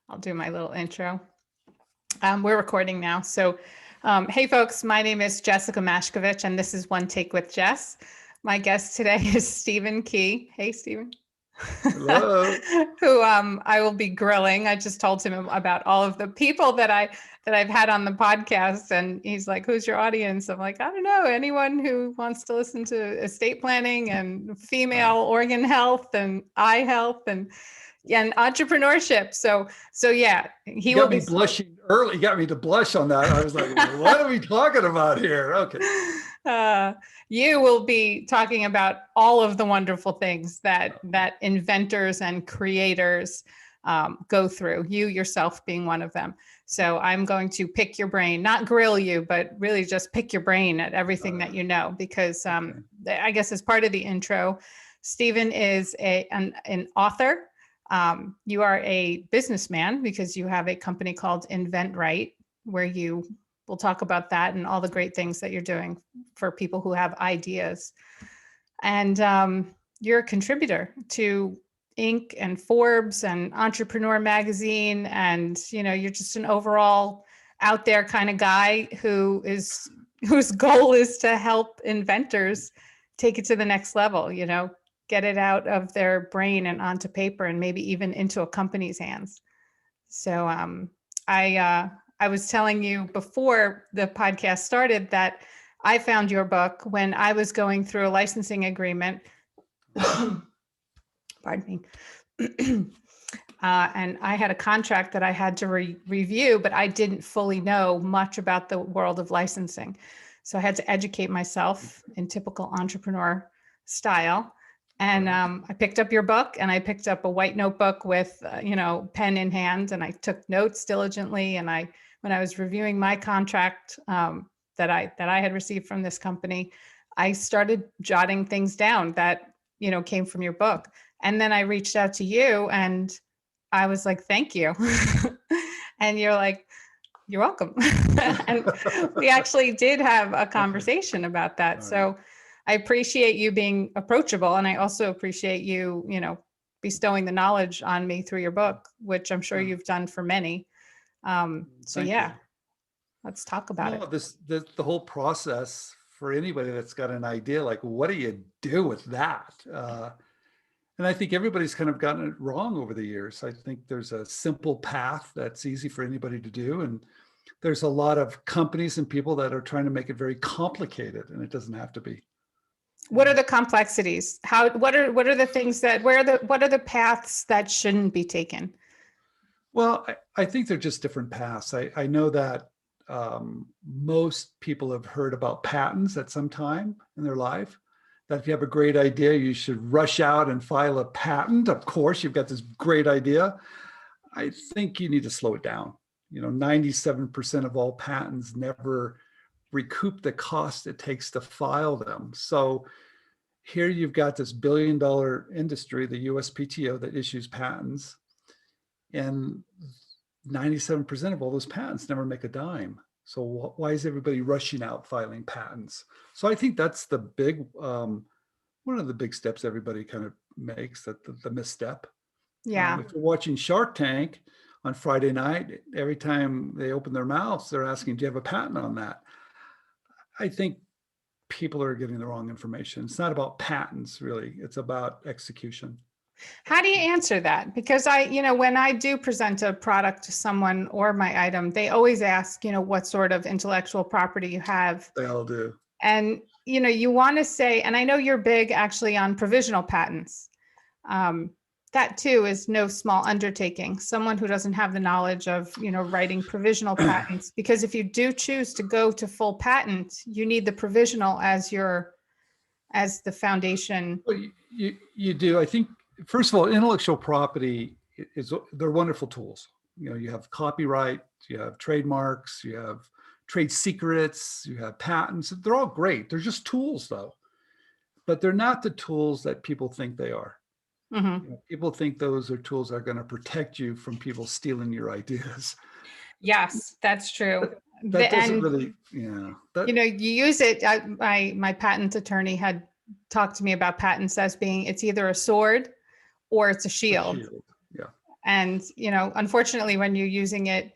I'll do my little intro. We're recording now. So, hey folks, my name is Jessica Mashkevich, and this is One Take with Jess. My guest today is Stephen Key. Hey, Stephen. Hello. Who I will be grilling. I just told him about all of the people that I've had on the podcast, and he's like, "Who's your audience?" I'm like, "I don't know. Anyone who wants to listen to estate planning and female organ health and eye health and entrepreneurship." So yeah, he You will got me be blushing early. You got me to blush on that. I was like, what are we talking about here? Okay. You will be talking about all of the wonderful things that inventors and creators go through, you yourself being one of them. So I'm going to pick your brain, not grill you, but really just pick your brain at everything that you know, because I guess as part of the intro, Stephen is an author. You are a businessman because you have a company called Inventor, where you will talk about that and all the great things that you're doing for people who have ideas. And you're a contributor to Inc. and Forbes and Entrepreneur Magazine. And, you're just an overall out there kind of guy whose goal is to help inventors take it to the next level, get it out of their brain and onto paper and maybe even into a company's hands. So I was telling you before the podcast started that I found your book when I was going through a licensing agreement. Pardon me. And I had a contract that I had to review, but I didn't fully know much about the world of licensing. So I had to educate myself in typical entrepreneur style. And I picked up your book, and I picked up a white notebook with, pen in hand, and I took notes diligently. And when I was reviewing my contract that I had received from this company, I started jotting things down that, came from your book. And then I reached out to you, and I was like, "Thank you." And you're like, "You're welcome." And we actually did have a conversation about that. So I appreciate you being approachable. And I also appreciate you, bestowing the knowledge on me through your book, which I'm sure you've done for many. So yeah, let's talk about it. The whole process for anybody that's got an idea, like, what do you do with that? And I think everybody's kind of gotten it wrong over the years. I think there's a simple path that's easy for anybody to do. And there's a lot of companies and people that are trying to make it very complicated, and it doesn't have to be. What are the complexities? What are the things what are the paths that shouldn't be taken? Well, I think they're just different paths. I know that most people have heard about patents at some time in their life, that if you have a great idea, you should rush out and file a patent. Of course, you've got this great idea. I think you need to slow it down. 97% of all patents never recoup the cost it takes to file them. So here you've got this billion-dollar industry, the USPTO, that issues patents, and 97% of all those patents never make a dime. So why is everybody rushing out filing patents? So I think that's the big, one of the big steps everybody kind of makes, that the misstep. Yeah. If you're watching Shark Tank on Friday night, every time they open their mouths, they're asking, do you have a patent on that? I think people are getting the wrong information. It's not about patents, really. It's about execution. How do you answer that? Because when I do present a product to someone or my item, they always ask, what sort of intellectual property you have. They all do. And, you want to say, and I know you're big actually on provisional patents. That too is no small undertaking. Someone who doesn't have the knowledge of, writing provisional patents, because if you do choose to go to full patent, you need the provisional as the foundation. Well, you do. I think, first of all, intellectual property they're wonderful tools. You have copyright, you have trademarks, you have trade secrets, you have patents. They're all great. They're just tools, though. But they're not the tools that people think they are. Mm-hmm. People think those are tools that are going to protect you from people stealing your ideas. Yes, that's true. That doesn't really, you use it. My patent attorney had talked to me about patents as being, it's either a sword or it's a shield. Yeah. And, unfortunately, when you're using it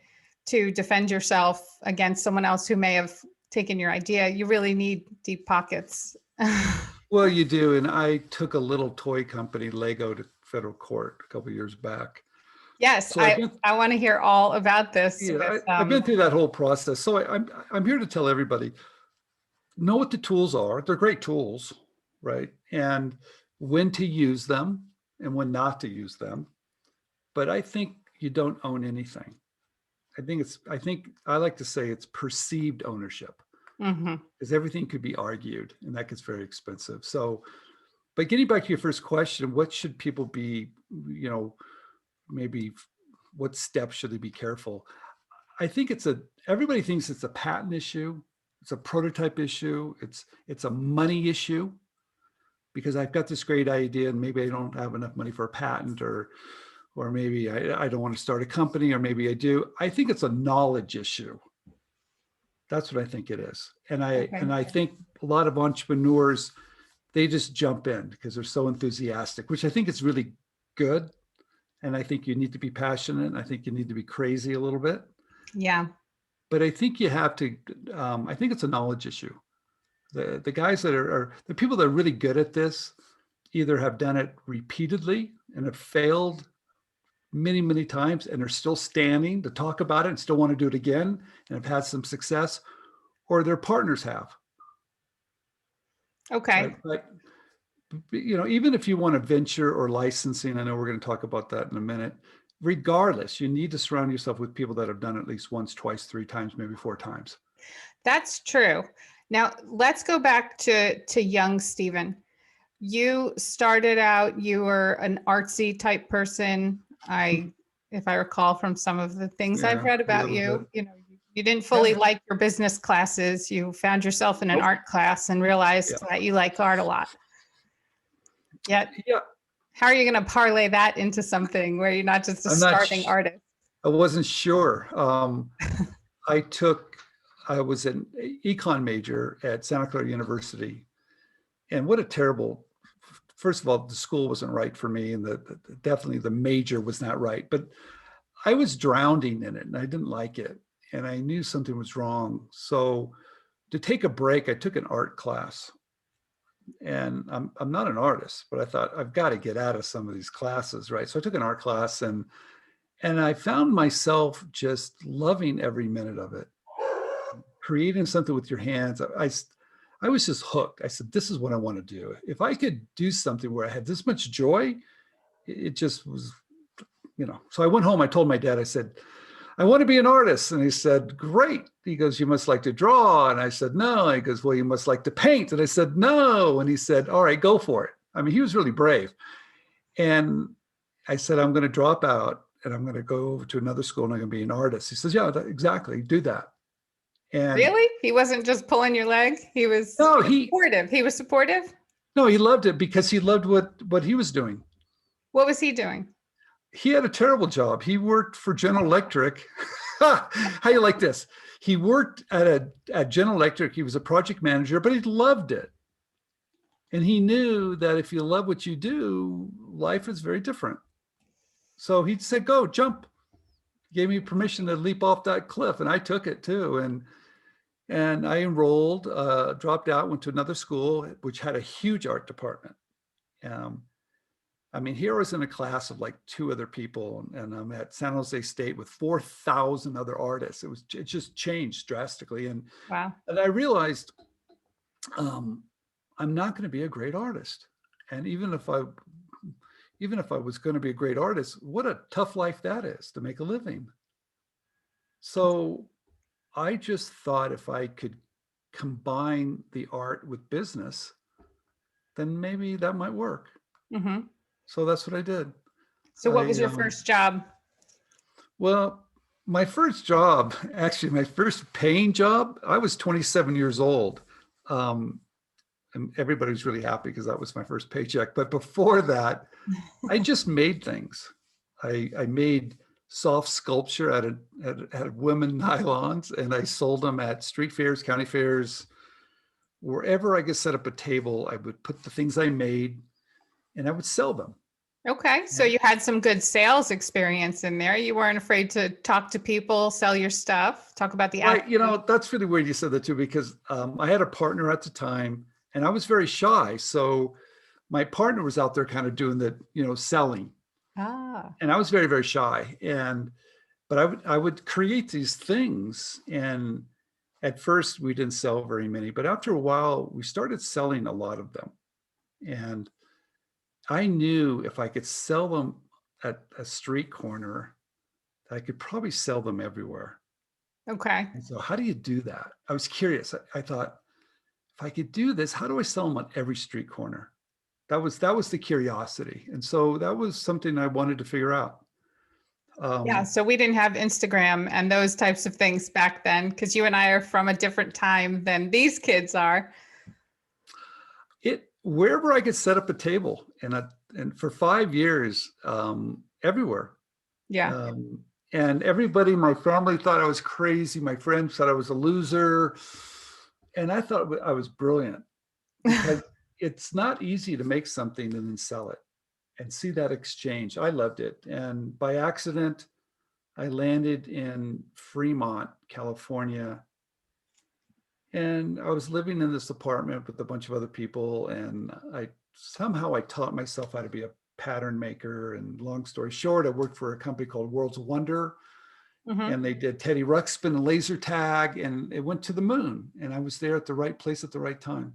to defend yourself against someone else who may have taken your idea, you really need deep pockets. Well, you do. And I took a little toy company, Lego, to federal court a couple of years back. Yes, So I want to hear all about this. I've been through that whole process. So I'm here to tell everybody, know what the tools are. They're great tools, right? And when to use them and when not to use them. But I think you don't own anything. I think I like to say it's perceived ownership, because everything could be argued and that gets very expensive. So, but getting back to your first question, what should people be, maybe what steps should they be careful? I think everybody thinks it's a patent issue. It's a prototype issue. It's a money issue, because I've got this great idea and maybe I don't have enough money for a patent, or maybe I don't want to start a company, or maybe I do. I think it's a knowledge issue. That's what I think it is. And I think a lot of entrepreneurs, they just jump in because they're so enthusiastic, which I think is really good. And I think you need to be passionate. I think you need to be crazy a little bit. Yeah. But I think you have to, I think it's a knowledge issue. The guys that are the people that are really good at this either have done it repeatedly and have failed many, many times and are still standing to talk about it and still want to do it again and have had some success, or their partners have. Okay. But even if you want to venture or licensing, I know we're going to talk about that in a minute. Regardless, you need to surround yourself with people that have done it at least once, twice, 3 times, maybe 4 times. That's true. Now let's go back to young Stephen. You started out, you were an artsy type person. If I recall from some of the things I've read about you, you didn't fully like your business classes. You found yourself in an art class and realized that you like art a lot. Yet, how are you going to parlay that into something where you're not just a starting artist? I wasn't sure. I was an econ major at Santa Clara University, and what a terrible. First of all, the school wasn't right for me, and definitely the major was not right. But I was drowning in it, and I didn't like it, and I knew something was wrong. So, to take a break, I took an art class, and I'm not an artist, but I thought I've got to get out of some of these classes, right? So I took an art class, and I found myself just loving every minute of it. Creating something with your hands, I was just hooked. I said, this is what I want to do. If I could do something where I had this much joy, it just was, So I went home, I told my dad, I said, I want to be an artist. And he said, great. He goes, you must like to draw. And I said, no. He goes, well, you must like to paint. And I said, no. And he said, all right, go for it. I mean, he was really brave. And I said, I'm going to drop out and I'm going to go over to another school and I'm going to be an artist. He says, yeah, exactly. Do that. And really? He wasn't just pulling your leg? He was supportive. He was supportive? No, he loved it because he loved what he was doing. What was he doing? He had a terrible job. He worked for General Electric. How you like this? He worked at General Electric. He was a project manager, but he loved it. And he knew that if you love what you do, life is very different. So he said, go, jump. He gave me permission to leap off that cliff. And I took it too. And I enrolled, dropped out, went to another school, which had a huge art department. I mean, here I was in a class of like 2 other people, and I'm at San Jose State with 4,000 other artists. It just changed drastically. And wow. And I realized I'm not going to be a great artist. And even if I was going to be a great artist, what a tough life that is to make a living. So I just thought if I could combine the art with business, then maybe that might work. Mm-hmm. So that's what I did. So what was your first job? Well, my first job, actually my first paying job, I was 27 years old. And everybody was really happy because that was my first paycheck. But before that, I just made things. I made soft sculpture out of women nylons, and I sold them at street fairs, county fairs, wherever I could set up a table. I would put the things I made and I would sell them. Okay. So And you had some good sales experience in there. You weren't afraid to talk to people, sell your stuff, talk about the right, application. that's really weird you said that too, because I had a partner at the time and I was very shy. So my partner was out there kind of doing the, selling. Ah, And I was very, very shy. But I would create these things. And at first we didn't sell very many, but after a while we started selling a lot of them. And I knew if I could sell them at a street corner, I could probably sell them everywhere. okay. And so how do you do that? I was curious. I thought, if I could do this, how do I sell them on every street corner? That was the curiosity. And so that was something I wanted to figure out. Yeah. Um, So we didn't have Instagram and those types of things back then because you and I are from a different time than these kids are. it wherever I could set up a table, and for 5 years, everywhere. Yeah. Um, and everybody in my family thought I was crazy. My friends thought I was a loser. And I thought I was brilliant because it's not easy to make something and then sell it and see that exchange. I loved it. And by accident, I landed in Fremont, California. And I was living in this apartment with a bunch of other people. And I taught myself how to be a pattern maker. And long story short, I worked for a company called Worlds of Wonder, Hmm. and they did Teddy Ruxpin and laser tag, and it went to the moon. And I was there at the right place at the right time.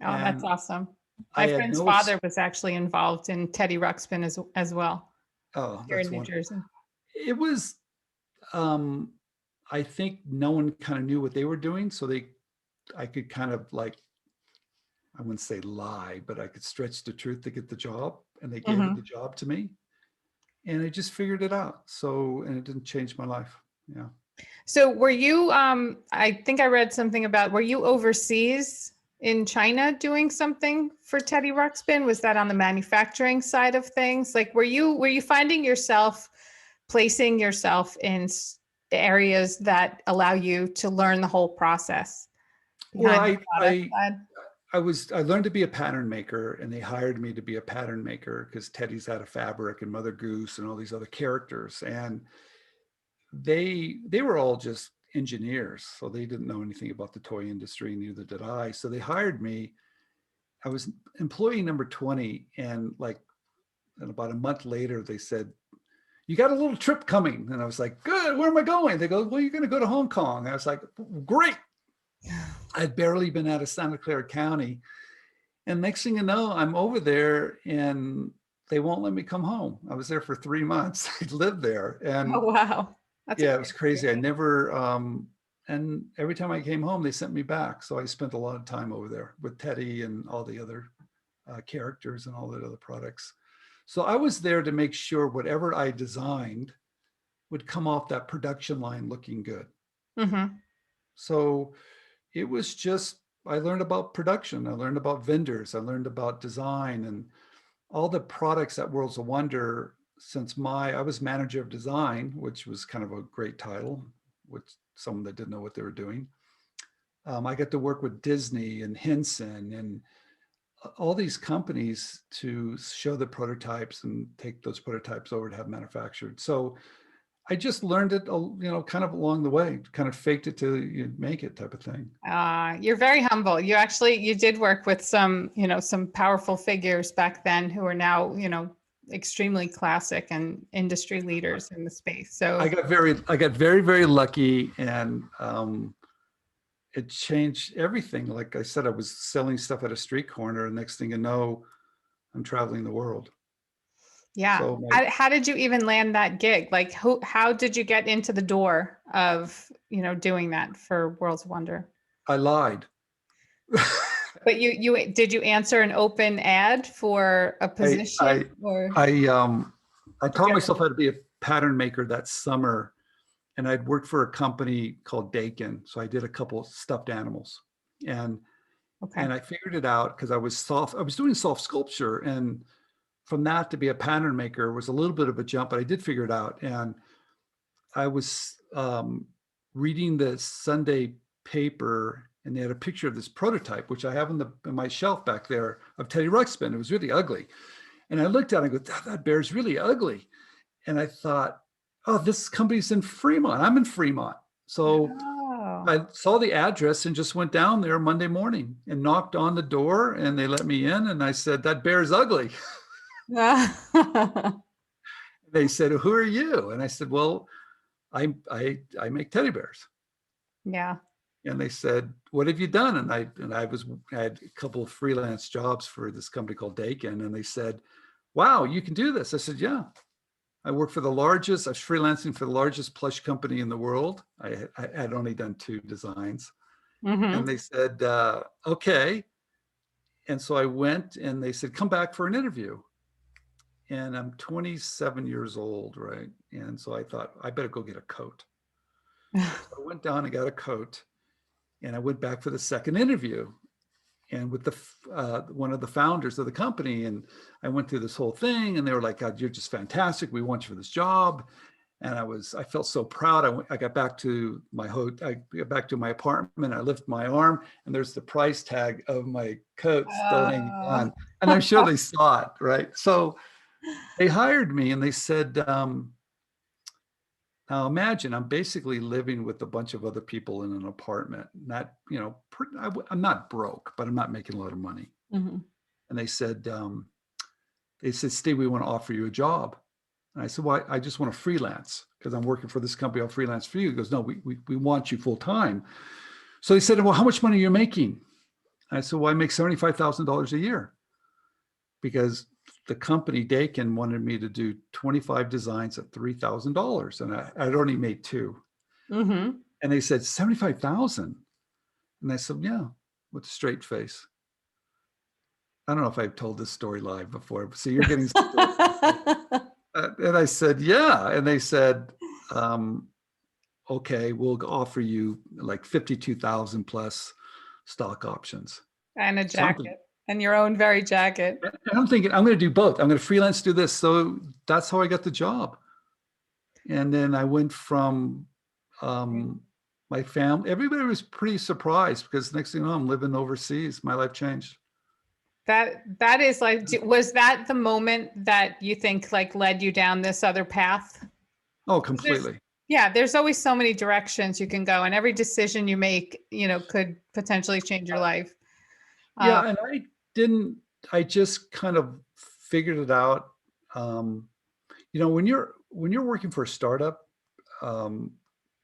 Oh, that's And awesome. I My had friend's no, father was actually involved in Teddy Ruxpin as well oh, here in that's New wonderful. Jersey. It was, um, I think no one kind of knew what they were doing. So I could kind of like, I wouldn't say lie, but I could stretch the truth to get the job. And they gave it the Hmm. job to me. And I just figured it out. So, and it didn't change my life. Yeah. So were you, I think I read something about, were you overseas in China doing something for Teddy Ruxpin? Was that on the manufacturing side of things? Like, were you finding yourself placing yourself in areas that allow you to learn the whole process Well, behind the product side? I learned to be a pattern maker, and they hired me to be a pattern maker because Teddy's out of fabric and Mother Goose and all these other characters. And they were all just engineers, so they didn't know anything about the toy industry, neither did I. So they hired me. I was employee number 20, and about a month later they said, "You got a little trip coming." And I was like, "Good, where am I going?" They go, "Well, you're going to go to Hong Kong." I was like, "Great." I'd barely been out of Santa Clara County. And next thing you know, I'm over there and they won't let me come home. I was there for 3 months. I lived there. Oh, And wow. That's a yeah, it great was crazy. I experience. never, and every time I came home, they sent me back. So I spent a lot of time over there with Teddy and all the other characters and all the other products. So I was there to make sure whatever I designed would come off that production line looking good. Hmm. So it was just, I learned about production. I learned about vendors. I learned about design and all the products at Worlds of Wonder. Since I was manager of design, which was kind of a great title, which someone that didn't know what they were doing. I got to work with Disney and Henson and all these companies to show the prototypes and take those prototypes over to have manufactured. So I just learned it, kind of along the way, kind of faked it till you make it type of thing. You're very humble. You did work with some powerful figures back then who are now, extremely classic and industry leaders in the space. So I got very, very lucky, and it changed everything. Like I said, I was selling stuff at a street corner, and next thing you know, I'm traveling the world. yeah. So How did you even land that gig? Like how did you get into the door of, doing that for Worlds of Wonder? I lied. But did you answer an open ad for a I position I or I did taught you have myself how to be a pattern maker that summer, and I'd worked for a company called Dakin, so I did a couple stuffed animals, and okay. I figured it out because I was doing soft sculpture, and from that to be a pattern maker was a little bit of a jump, but I did figure it out. And I was reading the Sunday paper, and they had a picture of this prototype, which I have in my shelf back there, of Teddy Ruxpin. It was really ugly. And I looked at it and I go, that bear's really ugly. And I thought, oh, this company's in Fremont. I'm in Fremont. So Oh. I saw the address and just went down there Monday morning and knocked on the door, and they let me in. And I said, that bear's ugly. They said, who are you? And I said, well, I make teddy bears. Yeah. And they said, what have you done? And I had a couple of freelance jobs for this company called Dakin. And they said, wow, you can do this. I said, yeah. I work for I was freelancing for the largest plush company in the world. I had only done 2 designs. Mm-hmm. And they said, okay. And so I went, and they said, come back for an interview. And I'm 27 years old, right? And so I thought, I better go get a coat. So I went down and got a coat, and I went back for the second interview, and with one of the founders of the company. And I went through this whole thing, and they were like, God, you're just fantastic. We want you for this job. And I felt so proud. I got back to my apartment. I lifted my arm, and there's the price tag of my coat still hanging on. And I'm sure they saw it, right? So they hired me, and they said, now imagine I'm basically living with a bunch of other people in an apartment. Not, I'm not broke, but I'm not making a lot of money. Mm-hmm. And they said, Steve, we want to offer you a job. And I said, well, I just want to freelance because I'm working for this company. I'll freelance for you. He goes, no, we want you full time. So they said, well, how much money are you making? And I said, well, I make $75,000 a year, because the company Dakin wanted me to do 25 designs at $3,000, and I'd only made 2. Mm-hmm. And they said, 75,000. And I said, yeah, with a straight face. I don't know if I've told this story live before, but so you're getting. And I said, yeah. And they said, okay, we'll offer you like 52,000 plus stock options. And a jacket, and your own very jacket. And I'm thinking, I'm going to do both. I'm going to freelance, do this. So that's how I got the job. And then I went from my family. Everybody was pretty surprised, because next thing you know, I'm living overseas. My life changed. That is like, was that the moment that you think like led you down this other path? Oh, completely. There's always so many directions you can go, and every decision you make, could potentially change your life. Yeah. And I just kind of figured it out. When you're working for a startup,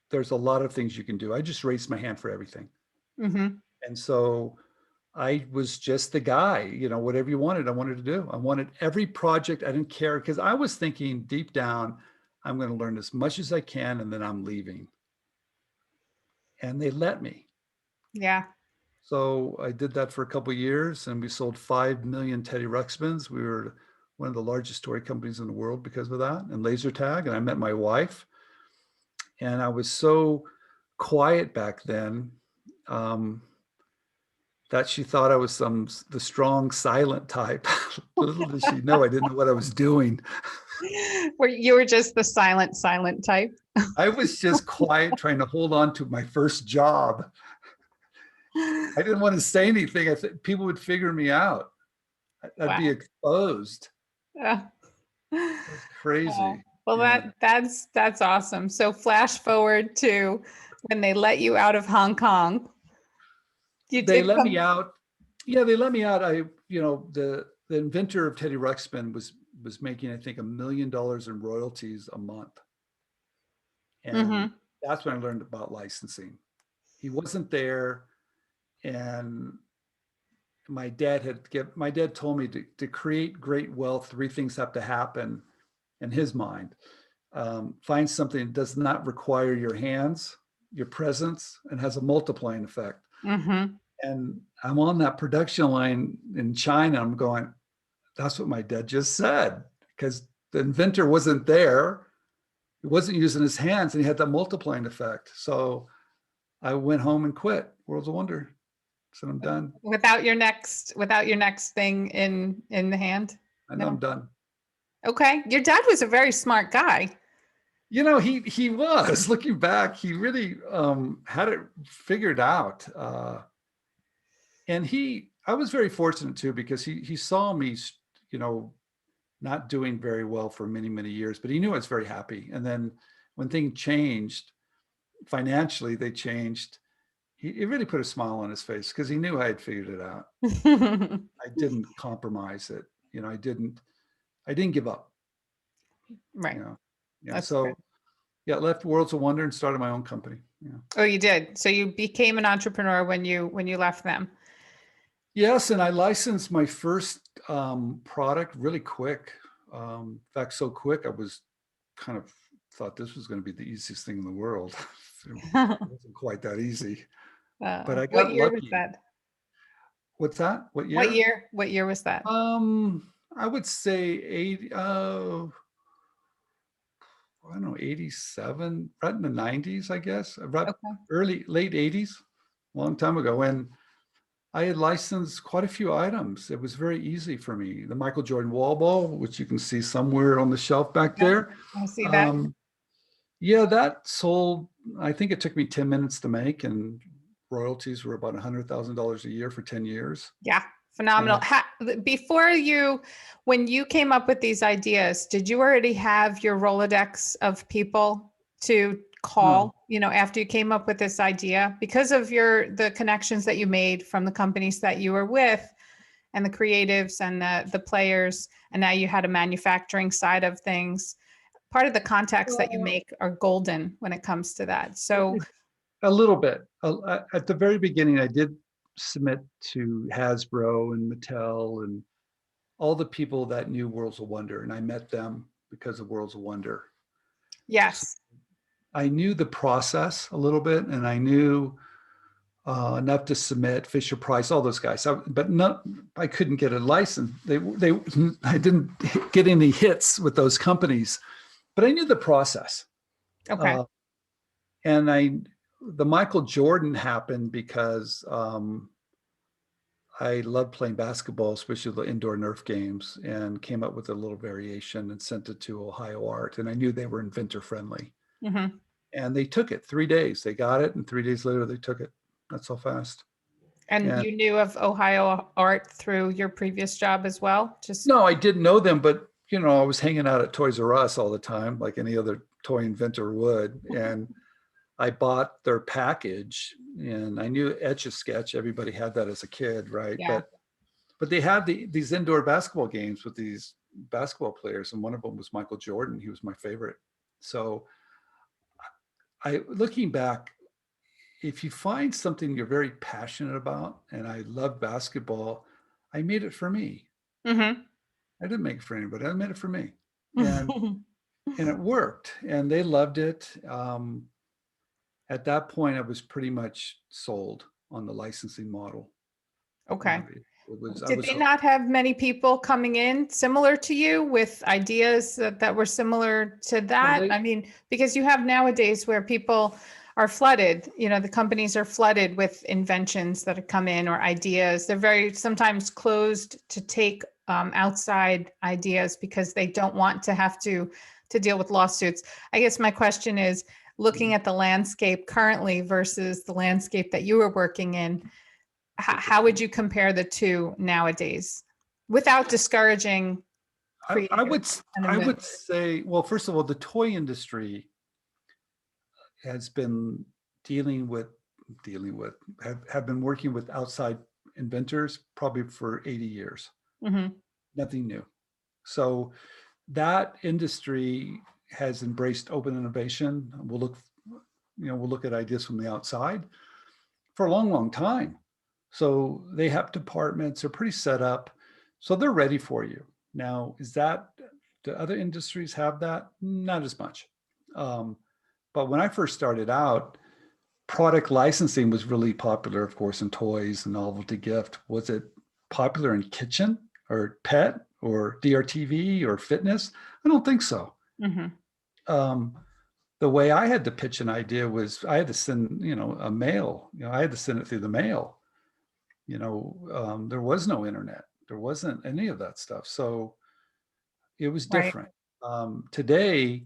there's a lot of things you can do. I just raised my hand for everything. Mm-hmm. And so I was just the guy, whatever you wanted, I wanted to do. I wanted every project. I didn't care, because I was thinking deep down, I'm going to learn as much as I can, and then I'm leaving. And they let me. Yeah. So I did that for a couple of years, and we sold 5 million Teddy Ruxpins. We were one of the largest toy companies in the world because of that, and laser tag. And I met my wife, and I was so quiet back then, that she thought I was the strong, silent type. Little did she know I didn't know what I was doing. You were just the silent type. I was just quiet, trying to hold on to my first job. I didn't want to say anything. I thought people would figure me out. I'd be exposed. Yeah. It's crazy. Well, that's awesome. So flash forward to when they let you out of Hong Kong. They let me out. Yeah, they let me out. The inventor of Teddy Ruxpin was making, I think, $1 million in royalties a month. And that's when I learned about licensing. He wasn't there. And my dad told me to create great wealth, 3 things have to happen in his mind. Find something that does not require your hands, your presence, and has a multiplying effect. Mm-hmm. And I'm on that production line in China. I'm going, that's what my dad just said, because the inventor wasn't there. He wasn't using his hands, and he had that multiplying effect. So I went home and quit Worlds of Wonder. So I'm done. Without your next thing in the hand? I know. I'm done. Okay. Your dad was a very smart guy. He was. Looking back, he really had it figured out. And I was very fortunate too, because he saw me, not doing very well for many, many years, but he knew I was very happy. And then when things changed, financially, they changed. He really put a smile on his face because he knew I had figured it out. I didn't compromise it. I didn't give up, Right. you know. Yeah. That's good. So yeah, left Worlds of Wonder and started my own company. Yeah. Oh, you did. So you became an entrepreneur when you left them. Yes, and I licensed my first product really quick. In fact, so quick I was kind of thought this was going to be the easiest thing in the world. It wasn't quite that easy, but I What got year was lucky. that? What's that? What What year? year? What year was that? I would say 80, I don't know, 87, right in the 90s, I guess, right Okay. late 80s, a long time ago. When I had licensed quite a few items. It was very easy for me. The Michael Jordan wall ball, which you can see somewhere on the shelf back Yep, there. I see that. Yeah, that sold, I think it took me 10 minutes to make, and royalties were about $100,000 a year for 10 years. Yeah, phenomenal. And When you came up with these ideas, did you already have your Rolodex of people to no, call, after you came up with this idea? Because of the connections that you made from the companies that you were with and the creatives and the players, and now you had a manufacturing side of things. Part of the contacts that you make are golden when it comes to that. So, a little bit. At the very beginning, I did submit to Hasbro and Mattel and all the people that knew Worlds of Wonder, and I met them because of Worlds of Wonder. So yes. I knew the process a little bit, and I knew enough to submit Fisher Price, all those guys. I couldn't get a license. I didn't get any hits with those companies, but I knew the process. Okay. And the Michael Jordan happened because I loved playing basketball, especially the indoor Nerf games, and came up with a little variation and sent it to Ohio Art. And I knew they were inventor friendly. Mm-hmm. And they took it 3 days. They got it, and 3 days later they took it. Not so fast. And And you knew of Ohio Art through your previous job as well? Just no, I didn't know them, but I was hanging out at Toys R Us all the time, like any other toy inventor would. And I bought their package, and I knew Etch a Sketch. Everybody had that as a kid, right? yeah. But they had these indoor basketball games with these basketball players, and one of them was Michael Jordan. He was my favorite. So looking back, if you find something you're very passionate about, and I love basketball, I made it for me. Mm-hmm. I didn't make it for anybody. I made it for me. And it worked, and they loved it. At that point, I was pretty much sold on the licensing model. Okay. I Did was they hooked. not have many people coming in similar to you with ideas that were similar to Well, that? I mean, because you have nowadays where people are flooded, the companies are flooded with inventions that have come in or ideas. They're very sometimes closed to take outside ideas because they don't want to have to deal with lawsuits. I guess my question is, looking at the landscape currently versus the landscape that you were working in, how would you compare the two nowadays without discouraging I creators would and I would inventors? say, well, first of all, the toy industry has been have been working with outside inventors probably for 80 years. Mm-hmm. Nothing new. So that industry has embraced open innovation. We'll look at ideas from the outside for a long, long time. So they have departments, they're pretty set up. So they're ready for you. Now, do other industries have that? Not as much. But when I first started out, product licensing was really popular, of course, in toys and novelty gift. Was it popular in kitchen or pet or DRTV or fitness? I don't think so. Mm-hmm. Um, the way I had to pitch an idea was I had to send, a mail. I had to send it through the mail. There was no internet. There wasn't any of that stuff. So it was Right. different. Today,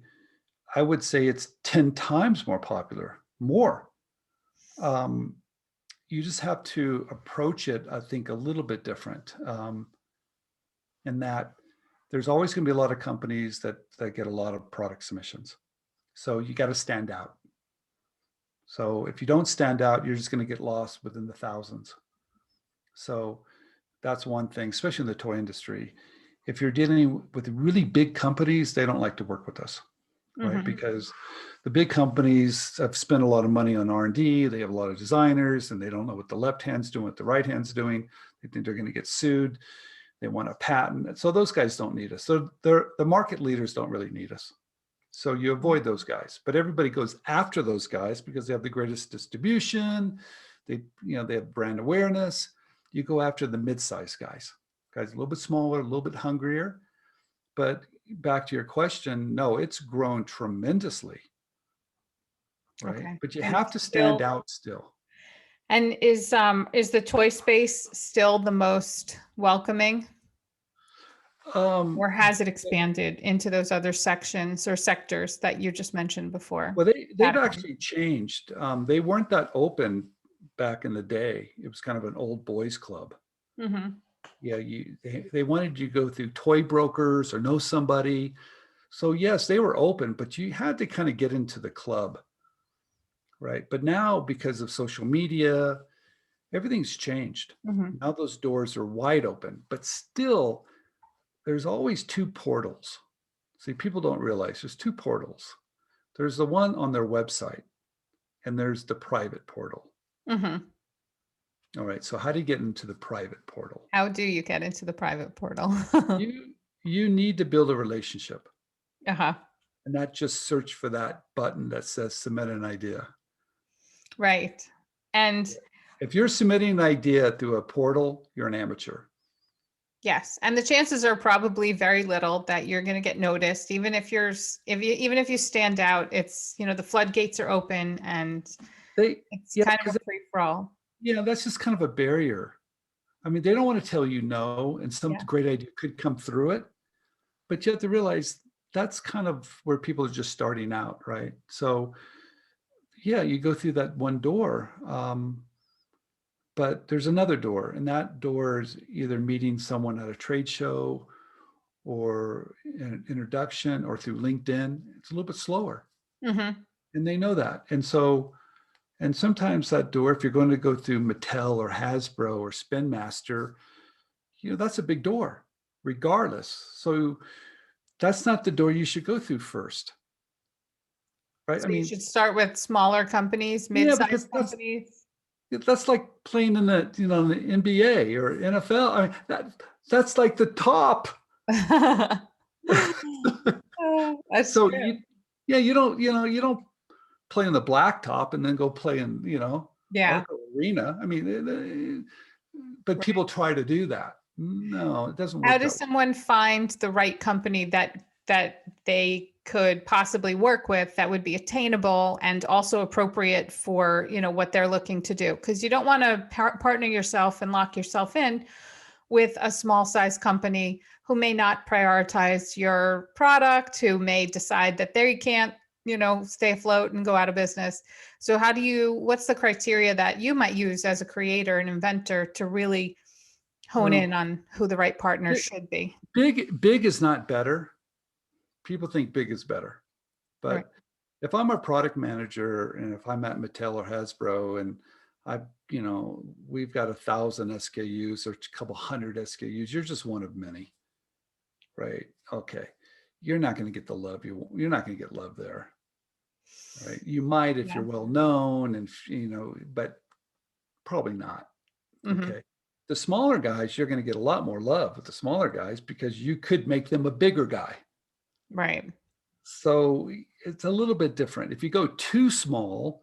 I would say it's 10 times more popular, more. You just have to approach it, I think, a little bit different. In that there's always going to be a lot of companies that get a lot of product submissions. So you got to stand out. So if you don't stand out, you're just going to get lost within the thousands. So that's one thing, especially in the toy industry. If you're dealing with really big companies, they don't like to work with us, right? Mm-hmm. Because the big companies have spent a lot of money on R&D. They have a lot of designers, and they don't know what the left hand's doing, what the right hand's doing. They think they're going to get sued. They want a patent. So those guys don't need us. So the market leaders don't really need us. So you avoid those guys, but everybody goes after those guys because they have the greatest distribution. They have brand awareness. You go after the mid-sized guys a little bit smaller, a little bit hungrier. But back to your question, no, it's grown tremendously, right? Okay. But you And have to stand out still. And is the toy space still the most welcoming, or has it expanded into those other sections or sectors that you just mentioned before? Well, they've Categories. actually changed. They weren't that open back in the day. It was kind of an old boys club. Mm-hmm. Yeah, they wanted you to go through toy brokers or know somebody. So yes, they were open, but you had to kind of get into the club, right? But now, because of social media, everything's changed. Mm-hmm. Now those doors are wide open, but still, there's always two portals. See, people don't realize there's two portals. There's the one on their website, and there's the private portal. Mm-hmm. All right. So how do you get into the private portal? How do you get into the private portal? You need to build a relationship, Uh-huh. and not just search for that button that says submit an idea. Right. And If you're submitting an idea through a portal, you're an amateur. yes, and the chances are probably very little that you're going to get noticed, even if you stand out. It's, the floodgates are open, and it's kind of a free for all. Yeah, that's just kind of a barrier. I mean, they don't want to tell you no, and some great idea could come through it, but you have to realize that's kind of where people are just starting out, right? So yeah, you go through that one door, but there's another door, and that door is either meeting someone at a trade show or an introduction or through LinkedIn. It's a little bit slower. Mm-hmm. And they know that. And sometimes that door, if you're going to go through Mattel or Hasbro or Spin Master, that's a big door regardless. So that's not the door you should go through first. Right? So you should start with smaller companies, mid-sized companies. That's like playing in the the NBA or NFL. I mean, that's like the top. That's so true. you don't play in the blacktop and then go play in Arco Arena. I mean, but people try to do that. No, it doesn't work. How does someone find the right company that they could possibly work with that would be attainable and also appropriate for what they're looking to do? Because you don't want to partner yourself and lock yourself in with a small size company who may not prioritize your product, who may decide that they can't stay afloat and go out of business. So what's the criteria that you might use as a creator and inventor to really hone in on who the right partner should be? Big is not better. People think big is better. But if I'm a product manager and if I'm at Mattel or Hasbro and we've got 1,000 SKUs or a couple hundred SKUs, you're just one of many, right? Okay. You're not going to get the love you're not going to get love there, right? You might if you're well known and, but probably not. Mm-hmm. Okay. The smaller guys, you're going to get a lot more love with the smaller guys because you could make them a bigger guy. Right. So it's a little bit different. If you go too small,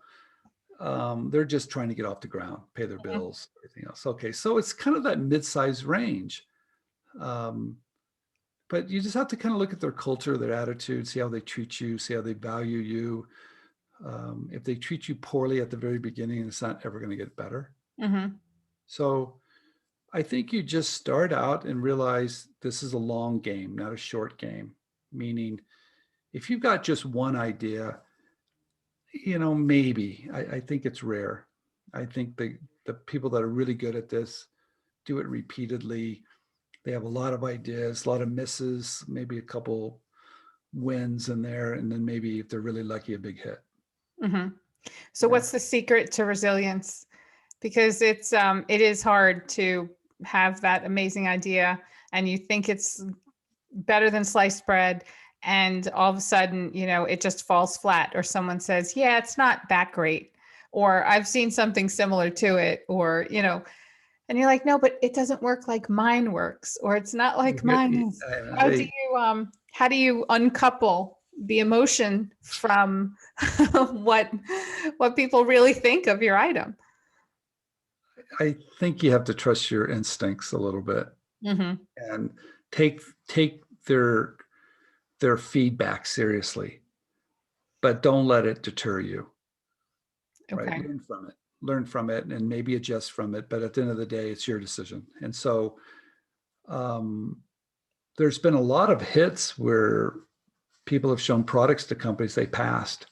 they're just trying to get off the ground, pay their bills, everything else. Okay, so it's kind of that mid-size range. But you just have to kind of look at their culture, their attitude, see how they treat you, see how they value you. If they treat you poorly at the very beginning, it's not ever going to get better. Mm-hmm. So I think you just start out and realize this is a long game, not a short game. Meaning, if you've got just one idea, maybe. I think it's rare. I think the people that are really good at this do it repeatedly. They have a lot of ideas, a lot of misses, maybe a couple wins in there, and then maybe if they're really lucky, a big hit. Hmm. So Yeah. what's the secret to resilience? Because it is hard to have that amazing idea and you think it's better than sliced bread, and all of a sudden, it just falls flat, or someone says, yeah, it's not that great, or I've seen something similar to it, or and you're like, no, but it doesn't work like mine works, or it's not like mine is. How do you uncouple the emotion from what people really think of your item? I think you have to trust your instincts a little bit Hmm. and take their feedback seriously, but don't let it deter you. Right? Okay. Learn from it, and maybe adjust from it. But at the end of the day, it's your decision. And so, um, there's been a lot of hits where people have shown products to companies they passed.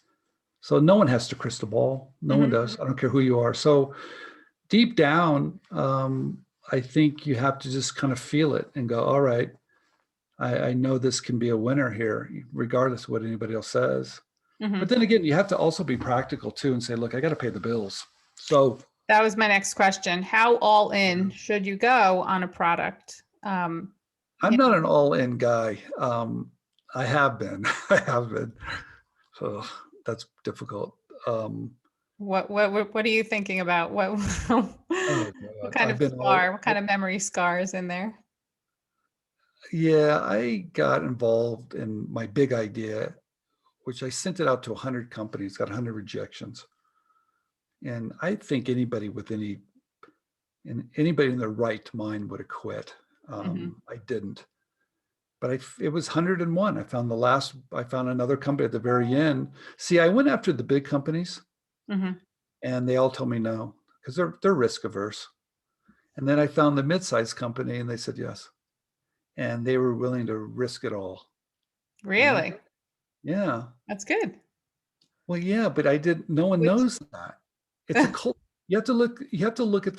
So no one has to crystal ball. No one Hmm. does. I don't care who you are. So deep down, I think you have to just kind of feel it and go, all right, I know this can be a winner here, regardless of what anybody else says. Hmm. But then again, you have to also be practical too and say, look, I got to pay the bills. So That was my next question. How all in should you go on a product? I'm not an all-in guy. I have been. I have been. So that's difficult. What are you thinking about? What Oh what God, kind I've of been all. scar? What kind of memory scar is in there? Yeah, I got involved in my big idea, which I sent it out to 100 companies, got 100 rejections. And I think anybody in their right mind would have quit. Hmm. I didn't, but it was 101. I found another company at the very end. See, I went after the big companies Hmm. and they all told me no because they're risk averse. And then I found the mid-sized company and they said yes. And they were willing to risk it all. And I, Really? yeah. That's good. Well, yeah, but I did. No one Which, knows that. It's a cult. You have to look at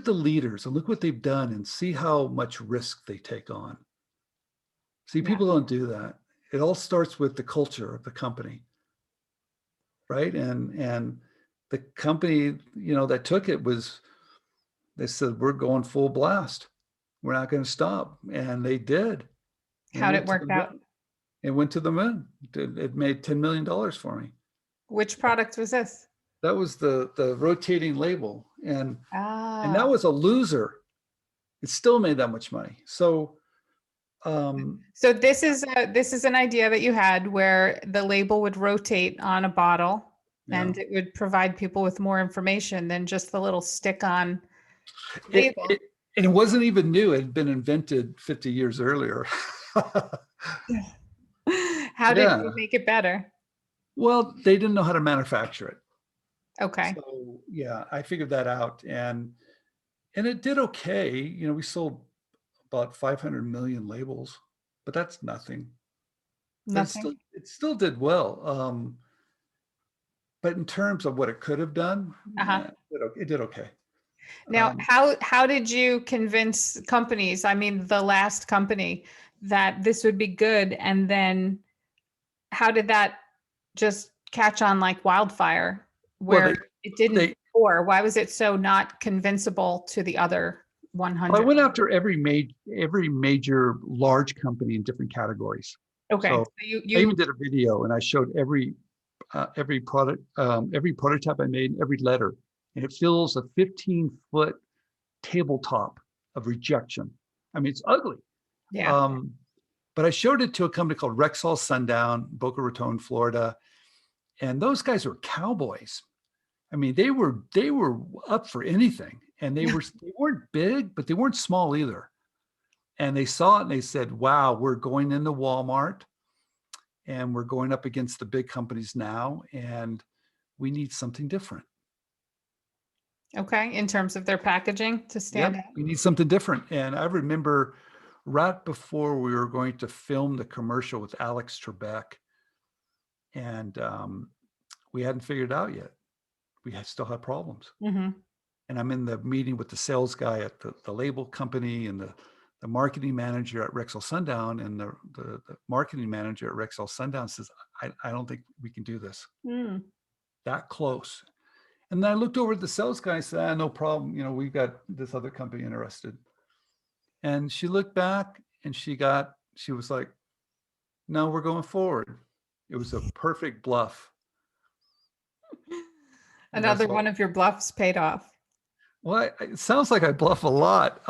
the leaders and look what they've done and see how much risk they take on. See, yeah. people don't do that. It all starts with the culture of the company, right? And the company, that took it they said, we're going full blast. We're not going to stop. And they did. And it How'd it went to the work out? moon. It went to the moon. It made $10 million for me. Which product was this? That was the rotating label. And that Ah, was a loser. It still made that much money. So so this is an idea that you had where the label would rotate on a bottle yeah, and it would provide people with more information than just the little stick-on it, label. it and it wasn't even new. It had been invented 50 years earlier. How did you Yeah. make it better? Well, they didn't know how to manufacture it. Okay. So yeah, I figured that out, and it did okay. We sold about 500 million labels, but that's nothing. But Nothing. it still did well. But in terms of what it could have done, Uh-huh. it did okay. Now, Um, how did you convince companies, I mean, the last company, that this would be good? And then how did that just catch on like wildfire well, where it didn't they before? Why was it so not convincible to the other I 100? went after every major large company in different categories. Okay. So So you I even you did a video and I showed every product, every prototype I made, every letter, and it fills a 15-foot tabletop of rejection. I mean, it's ugly. yeah. Um, but I showed it to a company called Rexall Sundown, Boca Raton, Florida, and those guys were cowboys. I mean, they were up for anything, and they weren't big, but they weren't small either. And they saw it and they said, "Wow, we're going into Walmart, and we're going up against the big companies now, and we need something different." Okay. In terms of their packaging to stand Yep, out. we need something different. And I remember right before we were going to film the commercial with Alex Trebek, and we hadn't figured it out yet. Still had problems. Hmm. And I'm in the meeting with the sales guy at the label company and the the marketing manager at Rexall Sundown, and the marketing manager at Rexall Sundown says, I don't think we can do this. Mm. That close. And then I looked over at the sales guy and said, no problem. You know, we've got this other company interested. And she looked back and she was like, no, we're going forward. It was a perfect bluff. Another one of your bluffs paid off. Well, it sounds like I bluff a lot.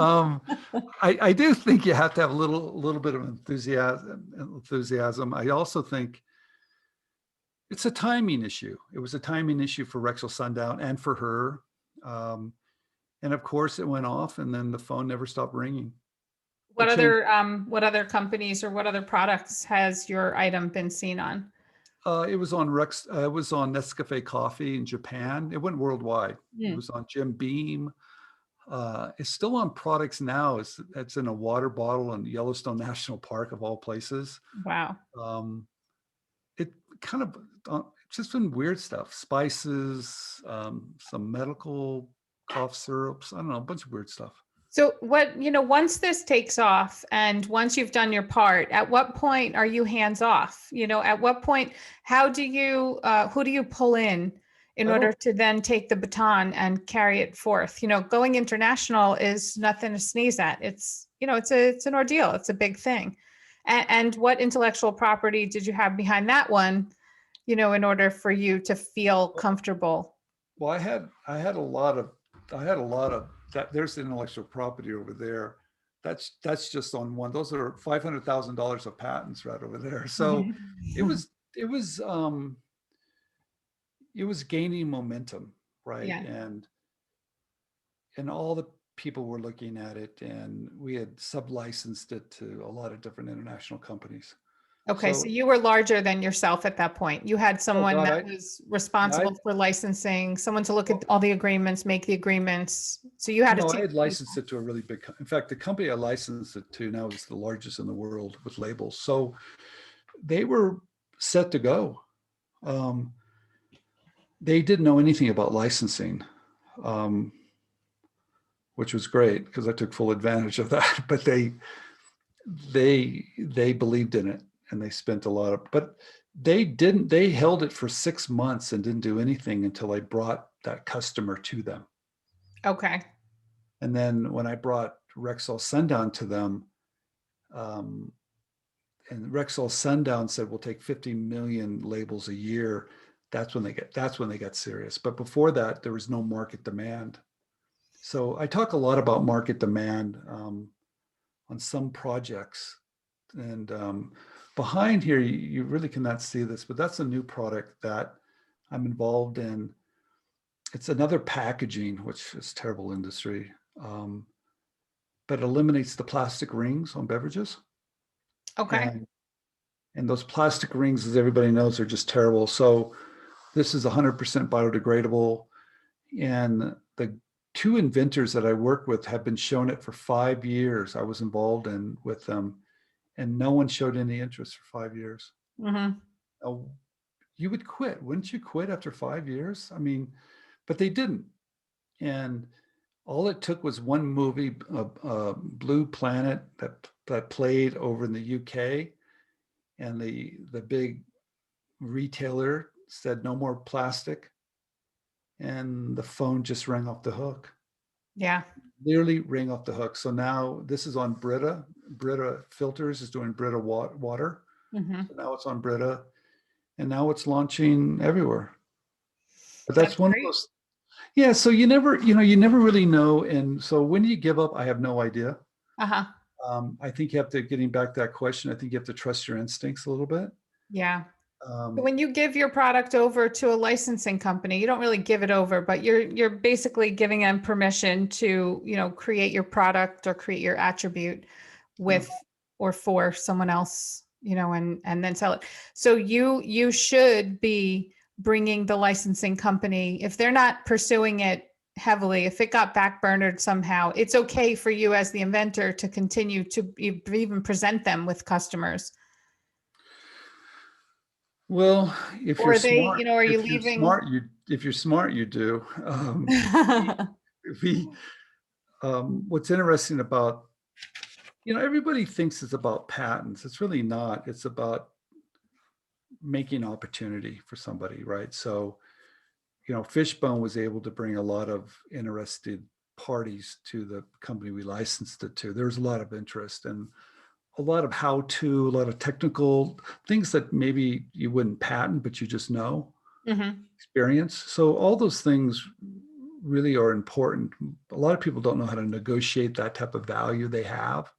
I do think you have to have a little bit of enthusiasm. I also think it's a timing issue. It was a timing issue for Rexall Sundown and for her. And of course it went off, and then the phone never stopped ringing. What other companies or what other products has your item been seen on? It was on Nescafe Coffee in Japan. It went worldwide. It was on Jim Beam. It's still on products now. It's in a water bottle in Yellowstone National Park, of all places. Wow. It kind of it's just been weird stuff. Spices, some medical cough syrups. I don't know, a bunch of weird stuff. So once this takes off and once you've done your part, at what point are you hands off? At what point, who do you pull in order to then take the baton and carry it forth? Going international is nothing to sneeze at. It's an ordeal. It's a big thing. And what intellectual property did you have behind that one, in order for you to feel comfortable? Well, I had a lot of that. There's the intellectual property over there. That's just on one. Those are $500,000 of patents right over there. So it was gaining momentum, right? Yeah. And all the people were looking at it, and we had sub-licensed it to a lot of different international companies. Okay, so you were larger than yourself at that point. You had someone that was responsible for licensing, someone to look at all the agreements, make the agreements. So you had I had licensed it to a really big, in fact, the company I licensed it to now is the largest in the world with labels. So they were set to go. They didn't know anything about licensing, which was great because I took full advantage of that. But they believed in it. And they spent a lot of, but they held it for 6 months and didn't do anything until I brought that customer to them. Okay. And then when I brought Rexall Sundown to them, and Rexall Sundown said, we'll take 50 million labels a year. That's when they got serious. But before that, there was no market demand. So I talk a lot about market demand on some projects. And behind here, you really cannot see this, but that's a new product that I'm involved in. It's another packaging, which is terrible industry, but eliminates the plastic rings on beverages. Okay. And those plastic rings, as everybody knows, are just terrible. So this is 100% biodegradable. And the two inventors that I work with have been shown it for 5 years. I was involved with them. And no one showed any interest for 5 years. Mm-hmm. Oh, you would quit. Wouldn't you quit after 5 years? I mean, but they didn't. And all it took was one movie, Blue Planet, that played over in the UK. And the big retailer said, no more plastic. And the phone just rang off the hook. Yeah. Literally rang off the hook. So now this is on Brita. Brita Filters is doing Brita water. Mm-hmm. So now it's on Brita, and now it's launching everywhere. But that's one great. Of those. Yeah. So you never really know. And so when do you give up? I have no idea. Uh-huh. I think you have to, getting back to that question, I think you have to trust your instincts a little bit. Yeah. When you give your product over to a licensing company, you don't really give it over, but you're basically giving them permission to, create your product or create your attribute with or for someone else, and then sell it. So you should be bringing the licensing company, if they're not pursuing it heavily, if it got backburnered somehow, it's okay for you as the inventor to continue to even present them with customers. Well, if you're smart, are you leaving? If you're smart, you do. What's interesting about everybody thinks it's about patents. It's really not. It's about making opportunity for somebody, right? So, Fishbone was able to bring a lot of interested parties to the company we licensed it to. There was a lot of interest and a lot of how-to, a lot of technical things that maybe you wouldn't patent, but you just know, experience. So all those things really are important. A lot of people don't know how to negotiate that type of value they have,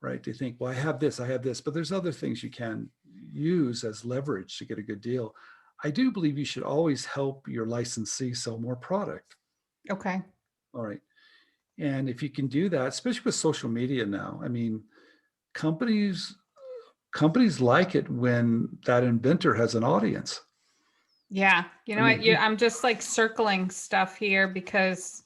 right? They think, well, I have this, but there's other things you can use as leverage to get a good deal. I do believe you should always help your licensee sell more product. Okay. All right. And if you can do that, especially with social media now, I mean, companies like it when that inventor has an audience. Yeah. I mean, I'm just like circling stuff here because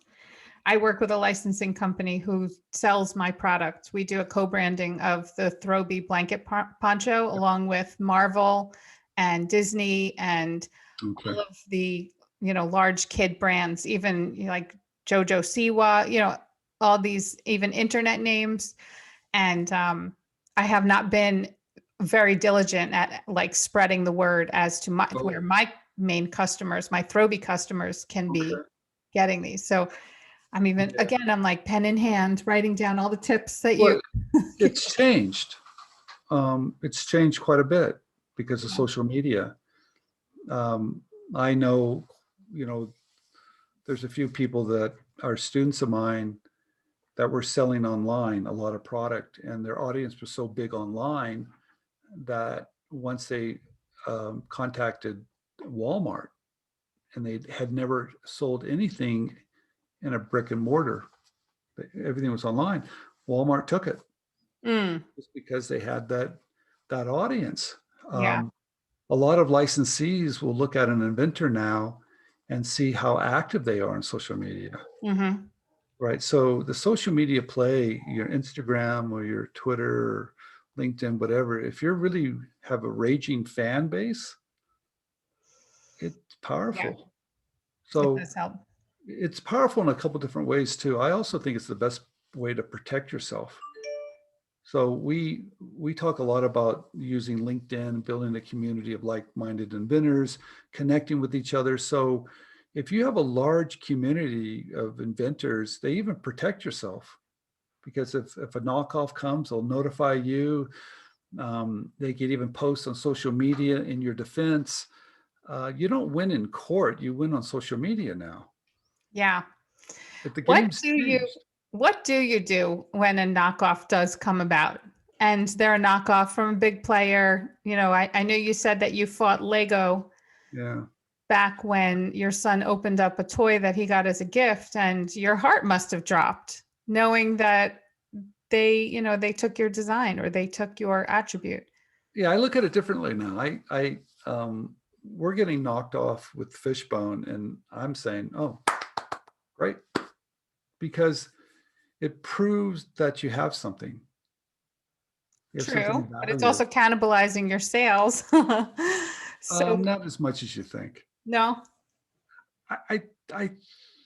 I work with a licensing company who sells my product. We do a co-branding of the Throwbie blanket poncho along with Marvel and Disney and okay. all of the, large kid brands, even like Jojo Siwa, all these even internet names. And I have not been very diligent at like spreading the word as to where my main customers, my Throwbie customers can be getting these. So I'm even, again, I'm like pen in hand, writing down all the tips that you. It's changed. It's changed quite a bit because of social media. I know, there's a few people that are students of mine that were selling online a lot of product, and their audience was so big online that once they contacted Walmart, and they had never sold anything in a brick and mortar, everything was online. Walmart took it just because they had that audience. Yeah. A lot of licensees will look at an inventor now and see how active they are on social media. Right. So the social media play, your Instagram or your Twitter or LinkedIn, whatever, if you really have a raging fan base, it's Yeah. powerful. It So does help. it's powerful in a couple different ways too. I also think it's the best way to protect yourself. So we talk a lot about using LinkedIn, building a community of like-minded inventors, connecting with each other. So if you have a large community of inventors, they even protect yourself, because if a knockoff comes, they'll notify you. They can even post on social media in your defense. You don't win in court, you win on social media now. Yeah. But the What game's do you changed. what do you do when a knockoff does come about? And they're a knockoff from a big player. I know you said that you fought Lego Yeah. back when your son opened up a toy that he got as a gift, and your heart must have dropped knowing that they took your design or they took your attribute. Yeah, I look at it differently now. We're getting knocked off with Fishbone, and I'm saying, oh, great, because it proves that you have something. You have something True, of but it's value. also cannibalizing your sales. So Not as much as you think. no. I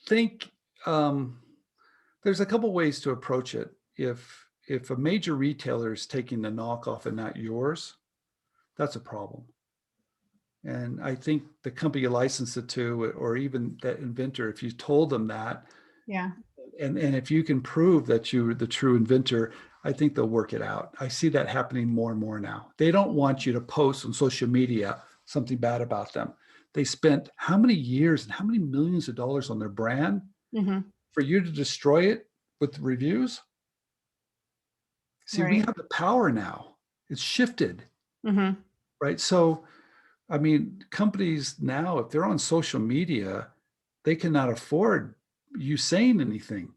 think there's a couple ways to approach it. If a major retailer is taking the knockoff and not yours, that's a problem. And I think the company you license it to, or even that inventor, if you told them that, Yeah. and if you can prove that you're the true inventor, I think they'll work it out. I see that happening more and more now. They don't want you to post on social media something bad about them. They spent how many years and how many millions of dollars on their brand for you to destroy it with reviews? See, we Right. have the power now. It's shifted, Mm-hmm. right? So, I mean, companies now, if they're on social media, they cannot afford you saying anything.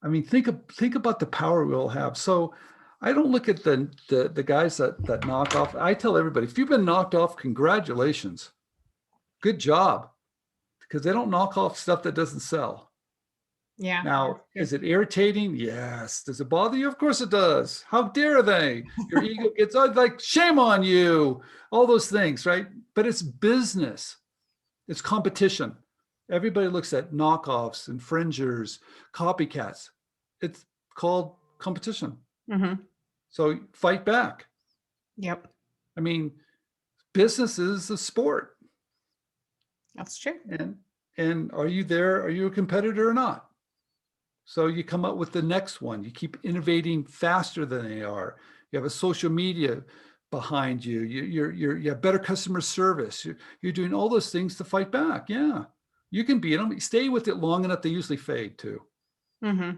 I mean, think about the power we'll have. So I don't look at the guys that knock off. I tell everybody, if you've been knocked off, congratulations. Good job. Because they don't knock off stuff that doesn't sell. Yeah. Now, is it irritating? Yes. Does it bother you? Of course it does. How dare they? Your ego gets like, shame on you. All those things, right? But it's business. It's competition. Everybody looks at knockoffs, infringers, copycats. It's called competition. Mm-hmm. So fight back. Yep. I mean, business is a sport. That's true. And are you there? Are you a competitor or not? So you come up with the next one. You keep innovating faster than they are. You have a social media behind you. You have better customer service. You're doing all those things to fight back. Yeah, you can beat them. Stay with it long enough, they usually fade too. Mm-hmm.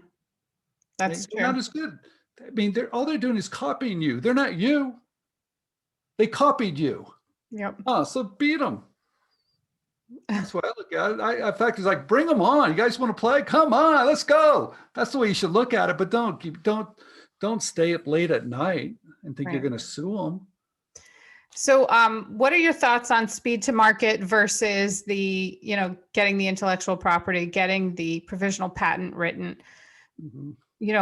That's They're not true. as good. I mean, all they're doing is copying you. They're not you. They copied you. Yep. So beat them. That's what I look at it. In fact, it's like, bring them on. You guys want to play? Come on, let's go. That's the way you should look at it. But don't stay up late at night and think you're Right. going to sue them. So, what are your thoughts on speed to market versus the, getting the intellectual property, getting the provisional patent written, Mhm.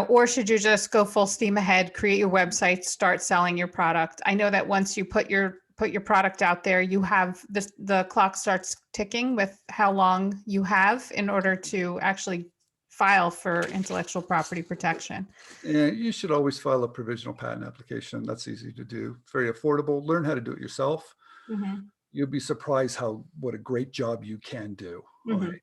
or should you just go full steam ahead, create your website, start selling your product? I know that once you put your product out there, you have the clock starts ticking with how long you have in order to actually file for intellectual property protection. And you should always file a provisional patent application. That's easy to do. It's very affordable. Learn how to do it yourself. Mm-hmm. You'll be surprised what a great job you can do. All Mm-hmm. right.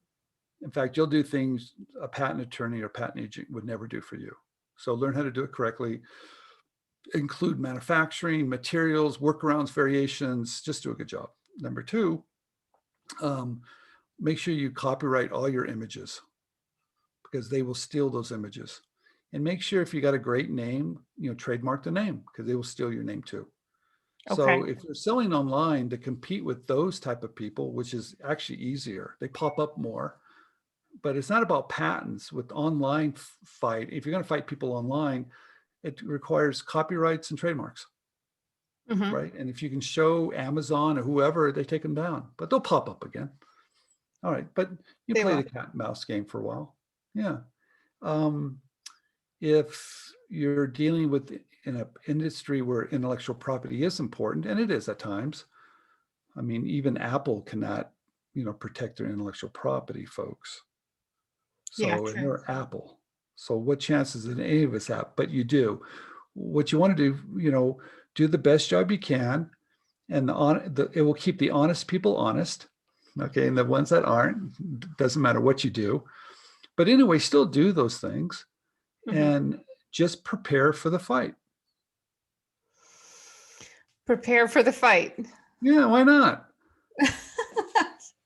In fact, you'll do things a patent attorney or patent agent would never do for you. So learn how to do it correctly. Include manufacturing, materials, workarounds, variations. Just do a good job. Number two, make sure you copyright all your images because they will steal those images. And make sure if you got a great name, trademark the name because they will steal your name too. Okay. So if you're selling online to compete with those type of people, which is actually easier, they pop up more. But it's not about patents with online fight. If you're going to fight people online, it requires copyrights and trademarks, Mm-hmm. right? And if you can show Amazon or whoever, they take them down, but they'll pop up again. All right, but you They play will. the cat and mouse game for a while. Yeah. If you're dealing with in an industry where intellectual property is important, and it is at times, I mean, even Apple cannot, protect their intellectual property, folks. Yeah, So, and true. they're Apple. So what chances did any of us have? But you do. What you want to do, do the best job you can, and it will keep the honest people honest. Okay, and the ones that aren't, doesn't matter what you do. But anyway, still do those things Mm-hmm. and just prepare for the fight. Prepare for the fight. Yeah, why not?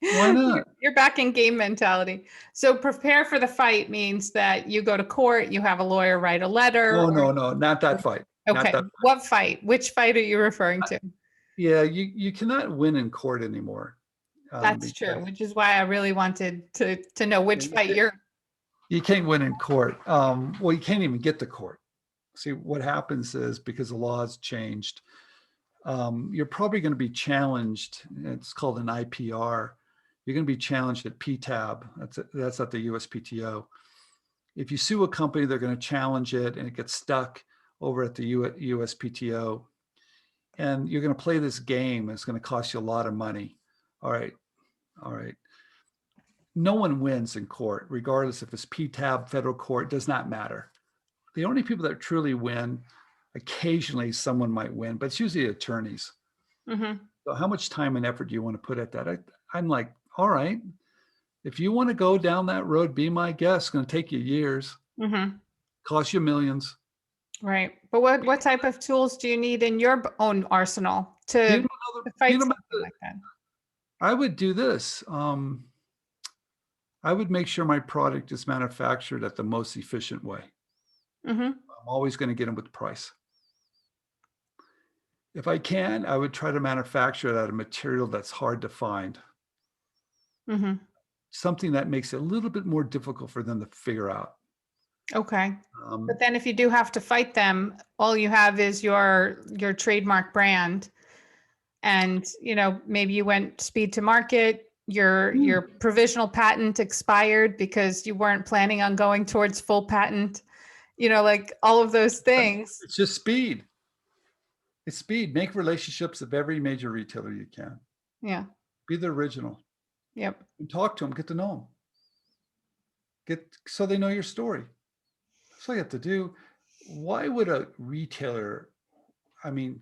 Why not? You're back in game mentality. So prepare for the fight means that you go to court, you have a lawyer write a letter. No, not that fight. Not Okay. that. What fight? Which fight are you referring to? Yeah, you cannot win in court anymore. That's true, which is why I really wanted to know which fight you can't win in court. Well, you can't even get to court. See, what happens is because the laws changed, you're probably going to be challenged. It's called an IPR. You're going to be challenged at PTAB. That's at the USPTO. If you sue a company, they're going to challenge it, and it gets stuck over at the USPTO. And you're going to play this game. It's going to cost you a lot of money. All right. No one wins in court, regardless if it's PTAB, federal court, does not matter. The only people that truly win, occasionally someone might win, but it's usually attorneys. Mm-hmm. So how much time and effort do you want to put at that? I'm like, all right, if you want to go down that road, be my guest. It's going to take you years, Mm-hmm. cost you millions. Right. But what type of tools do you need in your own arsenal Beat to fight them something like that? I would do this. I would make sure my product is manufactured at the most efficient way. Mm-hmm. I'm always going to get them with price. If I can, I would try to manufacture it out of material that's hard to find. Mm-hmm. Something that makes it a little bit more difficult for them to figure out. Okay. But then if you do have to fight them, all you have is your trademark brand. And, maybe you went speed to market, your provisional patent expired because you weren't planning on going towards full patent, like all of those things. It's just speed. It's speed. Make relationships of every major retailer you can. Yeah. Be the original. Yep. And talk to them. Get to know them. So they know your story. That's all you have to do. why would a retailer, I mean,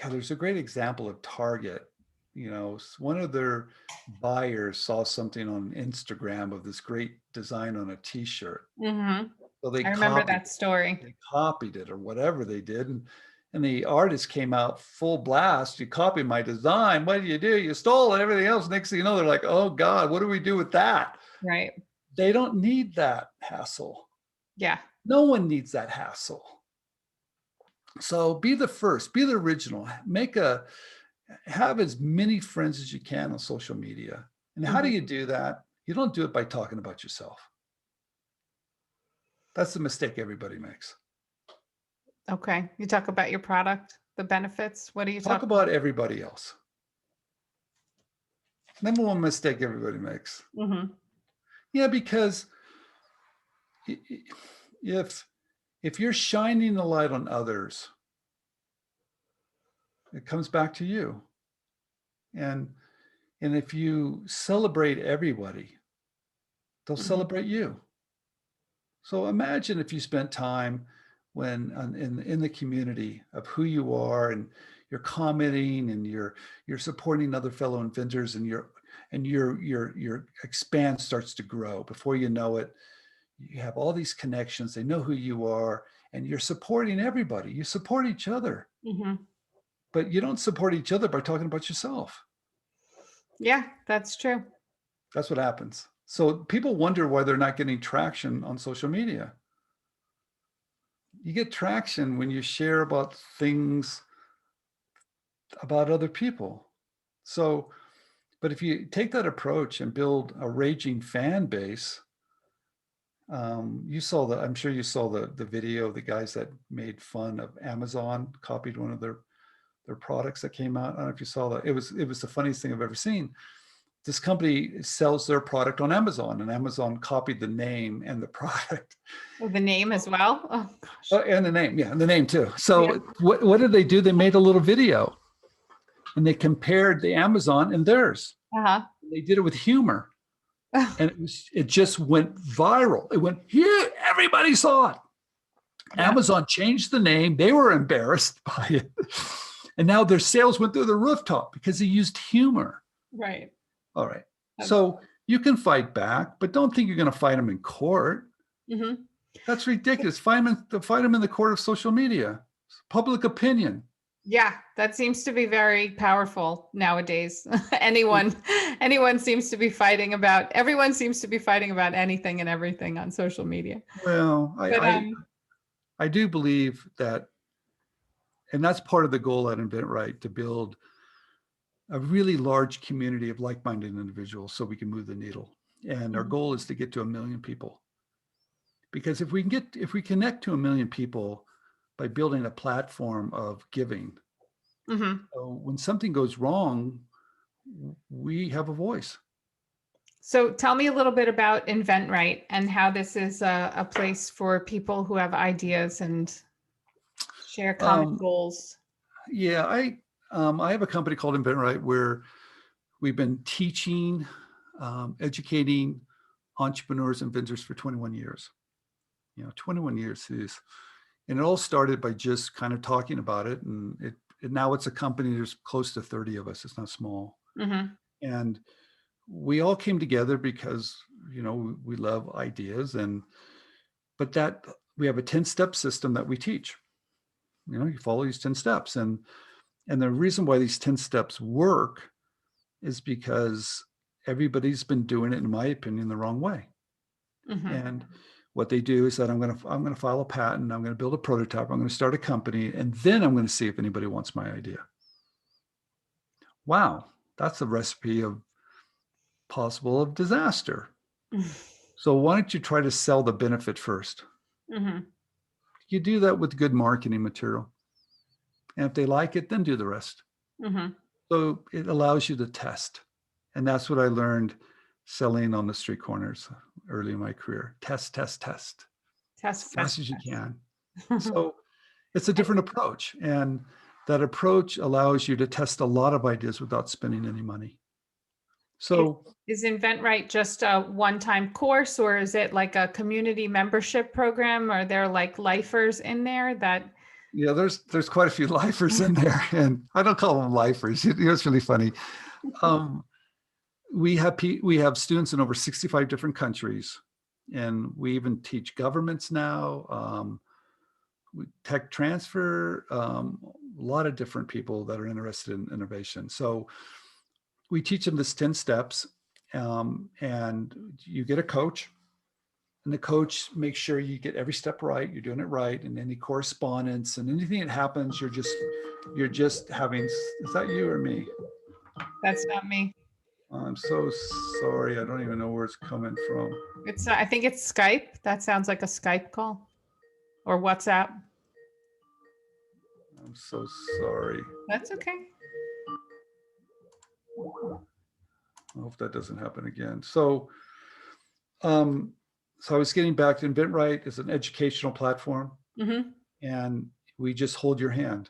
God, there's a great example of Target. One of their buyers saw something on Instagram of this great design on a t-shirt. Hmm. So I remember that story. they copied it or whatever they did. And the artist came out full blast. You copied my design. What did you do? You stole it, everything else. Next thing you know, they're like, oh God, what do we do with that? Right. They don't need that hassle. Yeah. No one needs that hassle. So be the first, be the original, have as many friends as you can on social media. And how do Mhm. you do that? You don't do it by talking about yourself. That's the mistake everybody makes. Okay. You talk about your product, the benefits. What do you Talk talk about everybody else. Number one mistake everybody makes. about? Yeah, because if you're shining the light on others, it comes back to you. And if you celebrate everybody, they'll celebrate you. So imagine if you spent time when in the community of who you are, and you're commenting and you're supporting other fellow inventors, and your expanse starts to grow. Before you know it, you have all these connections. They know who you are, and you're supporting everybody. You support each other, Hmm. but you don't support each other by talking about yourself. Yeah, that's true. That's what happens. So people wonder why they're not getting traction on social media. You get traction when you share about things about other people. So, but if you take that approach and build a raging fan base, I'm sure you saw the video of the guys that made fun of Amazon, copied one of their products that came out. I don't know if you saw that. It was the funniest thing I've ever seen. This company sells their product on Amazon, and Amazon copied the name and the product. Oh, the name as well. Oh gosh. And the name, yeah, and the name too. Yeah. So what did they do? They made a little video, and they compared the Amazon and theirs. Uh-huh. They did it with humor, and it just went viral. It went here, everybody saw it. Yeah. Amazon changed the name. They were embarrassed by it, and now their sales went through the rooftop because they used humor. Right. All right, so you can fight back, but don't think you're going to fight them in court. Mm-hmm. That's ridiculous. Fight them in the court of social media, public opinion. Yeah, that seems to be very powerful nowadays. Anyone seems to be fighting about, everyone seems to be fighting about anything and everything on social media. Well, But I do believe that, and that's part of the goal at InventRight, to build a really large community of like-minded individuals so we can move the needle. And our goal is to get to 1 million people. Because if we connect to 1 million people by building a platform of giving, so when something goes wrong, we have a voice. So tell me a little bit about InventRight and how this is a place for people who have ideas and share common goals. Yeah, I have a company called InventRight where we've been teaching, educating entrepreneurs and vendors for 21 years. 21 years is, and it all started by just kind of talking about it. And now it's a company, there's close to 30 of us. It's not small. And we all came together because, we love ideas, but that we have a 10-step system that we teach. You follow these 10 steps. And the reason why these 10 steps work is because everybody's been doing it, in my opinion, the wrong way. And what they do is that I'm going to file a patent. I'm going to build a prototype. I'm going to start a company, and then I'm going to see if anybody wants my idea. Wow, that's a recipe of disaster. So why don't you try to sell the benefit first? You do that with good marketing material, and if they like it, then do the rest. So it allows you to test, and that's what I learned selling on the street corners early in my career. Test as fast as you can. So it's a different approach, and that approach allows you to test a lot of ideas without spending any money. So Is InventRight just a one-time course, or is it like a community membership program? Are there like lifers in there that? yeah, there's quite a few lifers in there, and I don't call them lifers. It's really funny. Um, we have students in over 65 different countries, and we even teach governments now. Tech transfer, a lot of different people that are interested in innovation. So we teach them this 10 steps, and you get a coach, and the coach makes sure you get every step right, you're doing it right, and any correspondence and anything that happens, you're just having, is that you or me? That's not me. I'm so sorry. I don't even know where it's coming from. It's I think it's Skype. That sounds like a Skype call or WhatsApp. I'm so sorry. That's okay. I hope that doesn't happen again. So I was getting back to InventRight is an educational platform, Mm-hmm. and we just hold your hand.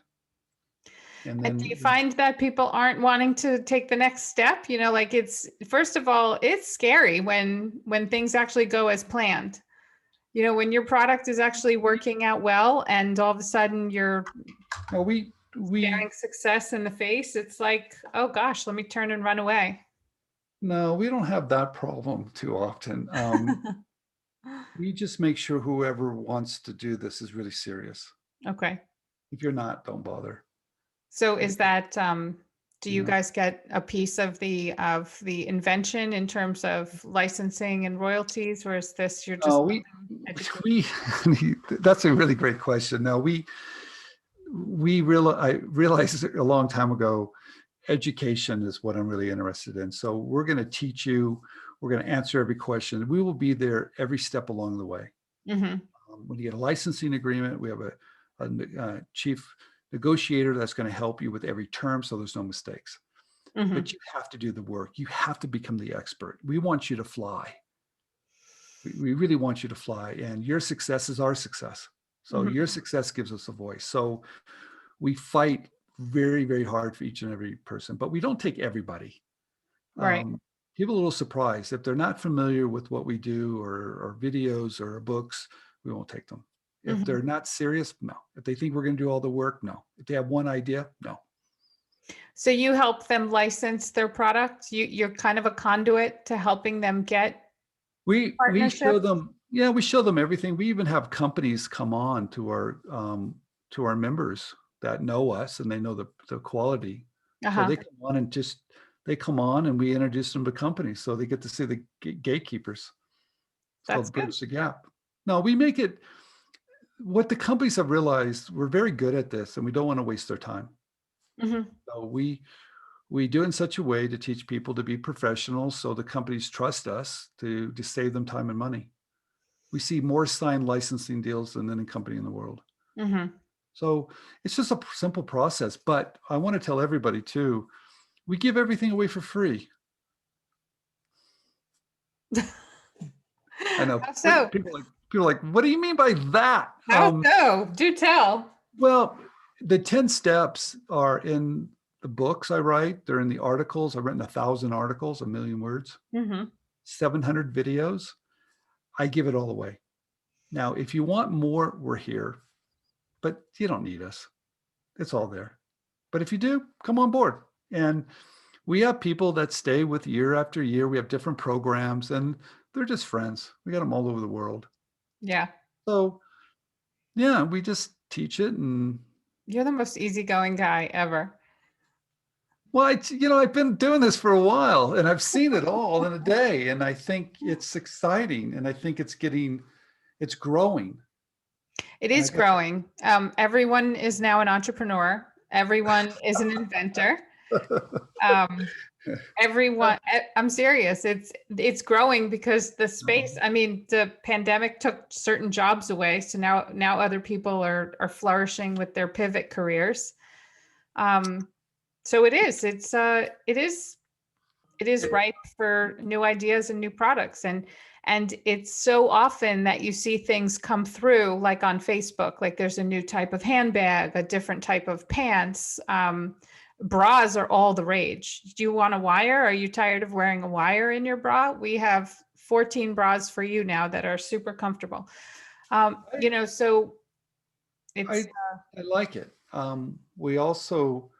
And And then do you find that people aren't wanting to take the next step? You know, like it's, first of all, it's scary when things actually go as planned. You know, when your product is actually working out well and all of a sudden you're well, we staring success in the face, it's like, oh gosh, let me turn and run away. no, we don't have that problem too often. We just make sure whoever wants to do this is really serious. Okay. If you're not, don't bother. So is that, do you Yeah. guys get a piece of the invention in terms of licensing and royalties, or is this you're just No, building education? we that's a really great question. No, I realized a long time ago, education is what I'm really interested in. So we're going to teach you, we're going to answer every question. We will be there every step along the way. Mm-hmm. When you get a licensing agreement, we have a chief negotiator that's going to help you with every term, so there's no mistakes. Mm-hmm. But you have to do the work. You have to become the expert. We want you to fly. We really want you to fly, and your success is our success. So Mm-hmm. your success gives us a voice. So we fight very, very hard for each and every person, but we don't take everybody. Right. People are a little surprised if they're not familiar with what we do or videos or books, we won't take them. If Mm-hmm. they're not serious, no. If they think we're going to do all the work, no. If they have one idea, no. So you help them license their product. You're kind of a conduit to helping them get We show partnerships. them, yeah, we show them everything. We even have companies come on to our members that know us and they know the quality. So Uh-huh. they come on and they come on and we introduce them to companies so they get to see the gatekeepers. It's That's called good. Bridge the Gap. No, we make it, what the companies have realized, we're very good at this and we don't want to waste their time. Mm-hmm. So we do it in such a way to teach people to be professionals so the companies trust us to save them time and money. We see more signed licensing deals than any company in the world. Mm-hmm. So it's just a simple process. But I want to tell everybody too, we give everything away for free. I know How so? people are like, what do you mean by that? How so? Do tell. Well, the 10 steps are in the books I write. They're in the articles. I've written 1,000 articles, 1,000,000 words, Mm-hmm. 700 videos. I give it all away. Now, if you want more, we're here, but you don't need us. It's all there. But if you do, come on board. And we have people that stay with year after year. We have different programs and they're just friends. We got them all over the world. Yeah. So yeah, we just teach it. And You're the most easygoing guy ever. well, I've been doing this for a while and I've seen it all in a day. And I think it's exciting. And I think it's growing. It And I is growing. Everyone is now an entrepreneur. Everyone is an inventor. Um, I'm serious. It's growing because the space, I mean, the pandemic took certain jobs away. So now other people are flourishing with their pivot careers. So it is ripe for new ideas and new products. And it's so often that you see things come through, like on Facebook, like there's a new type of handbag, a different type of pants, bras are all the rage. Do you want a wire? Are you tired of wearing a wire in your bra? We have 14 bras for you now that are super comfortable. So it's, I like it. We also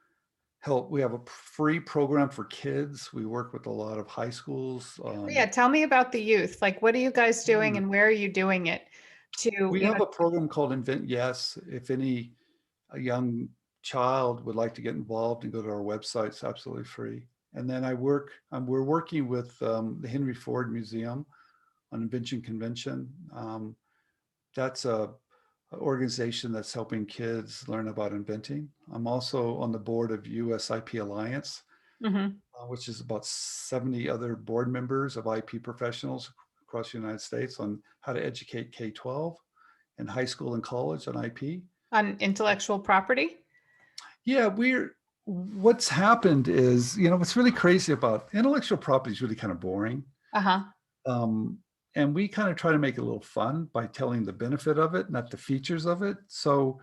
help. We have a free program for kids. We work with a lot of high schools. yeah, tell me about the youth. Like, what are you guys doing and where are you doing it to, We have a program called Invent Yes. If any a young child would like to get involved and go to our website, it's absolutely free. And then we're working with the Henry Ford Museum on Invention Convention. That's a organization that's helping kids learn about inventing. I'm also on the board of US IP Alliance, Mhm. which is about 70 other board members of IP professionals across the United States on how to educate K-12 and high school and college on IP. On intellectual property? Yeah, what's happened is, what's really crazy about intellectual property is really kind of boring. Uh-huh. Um, and we kind of try to make it a little fun by telling the benefit of it, not the features of it. So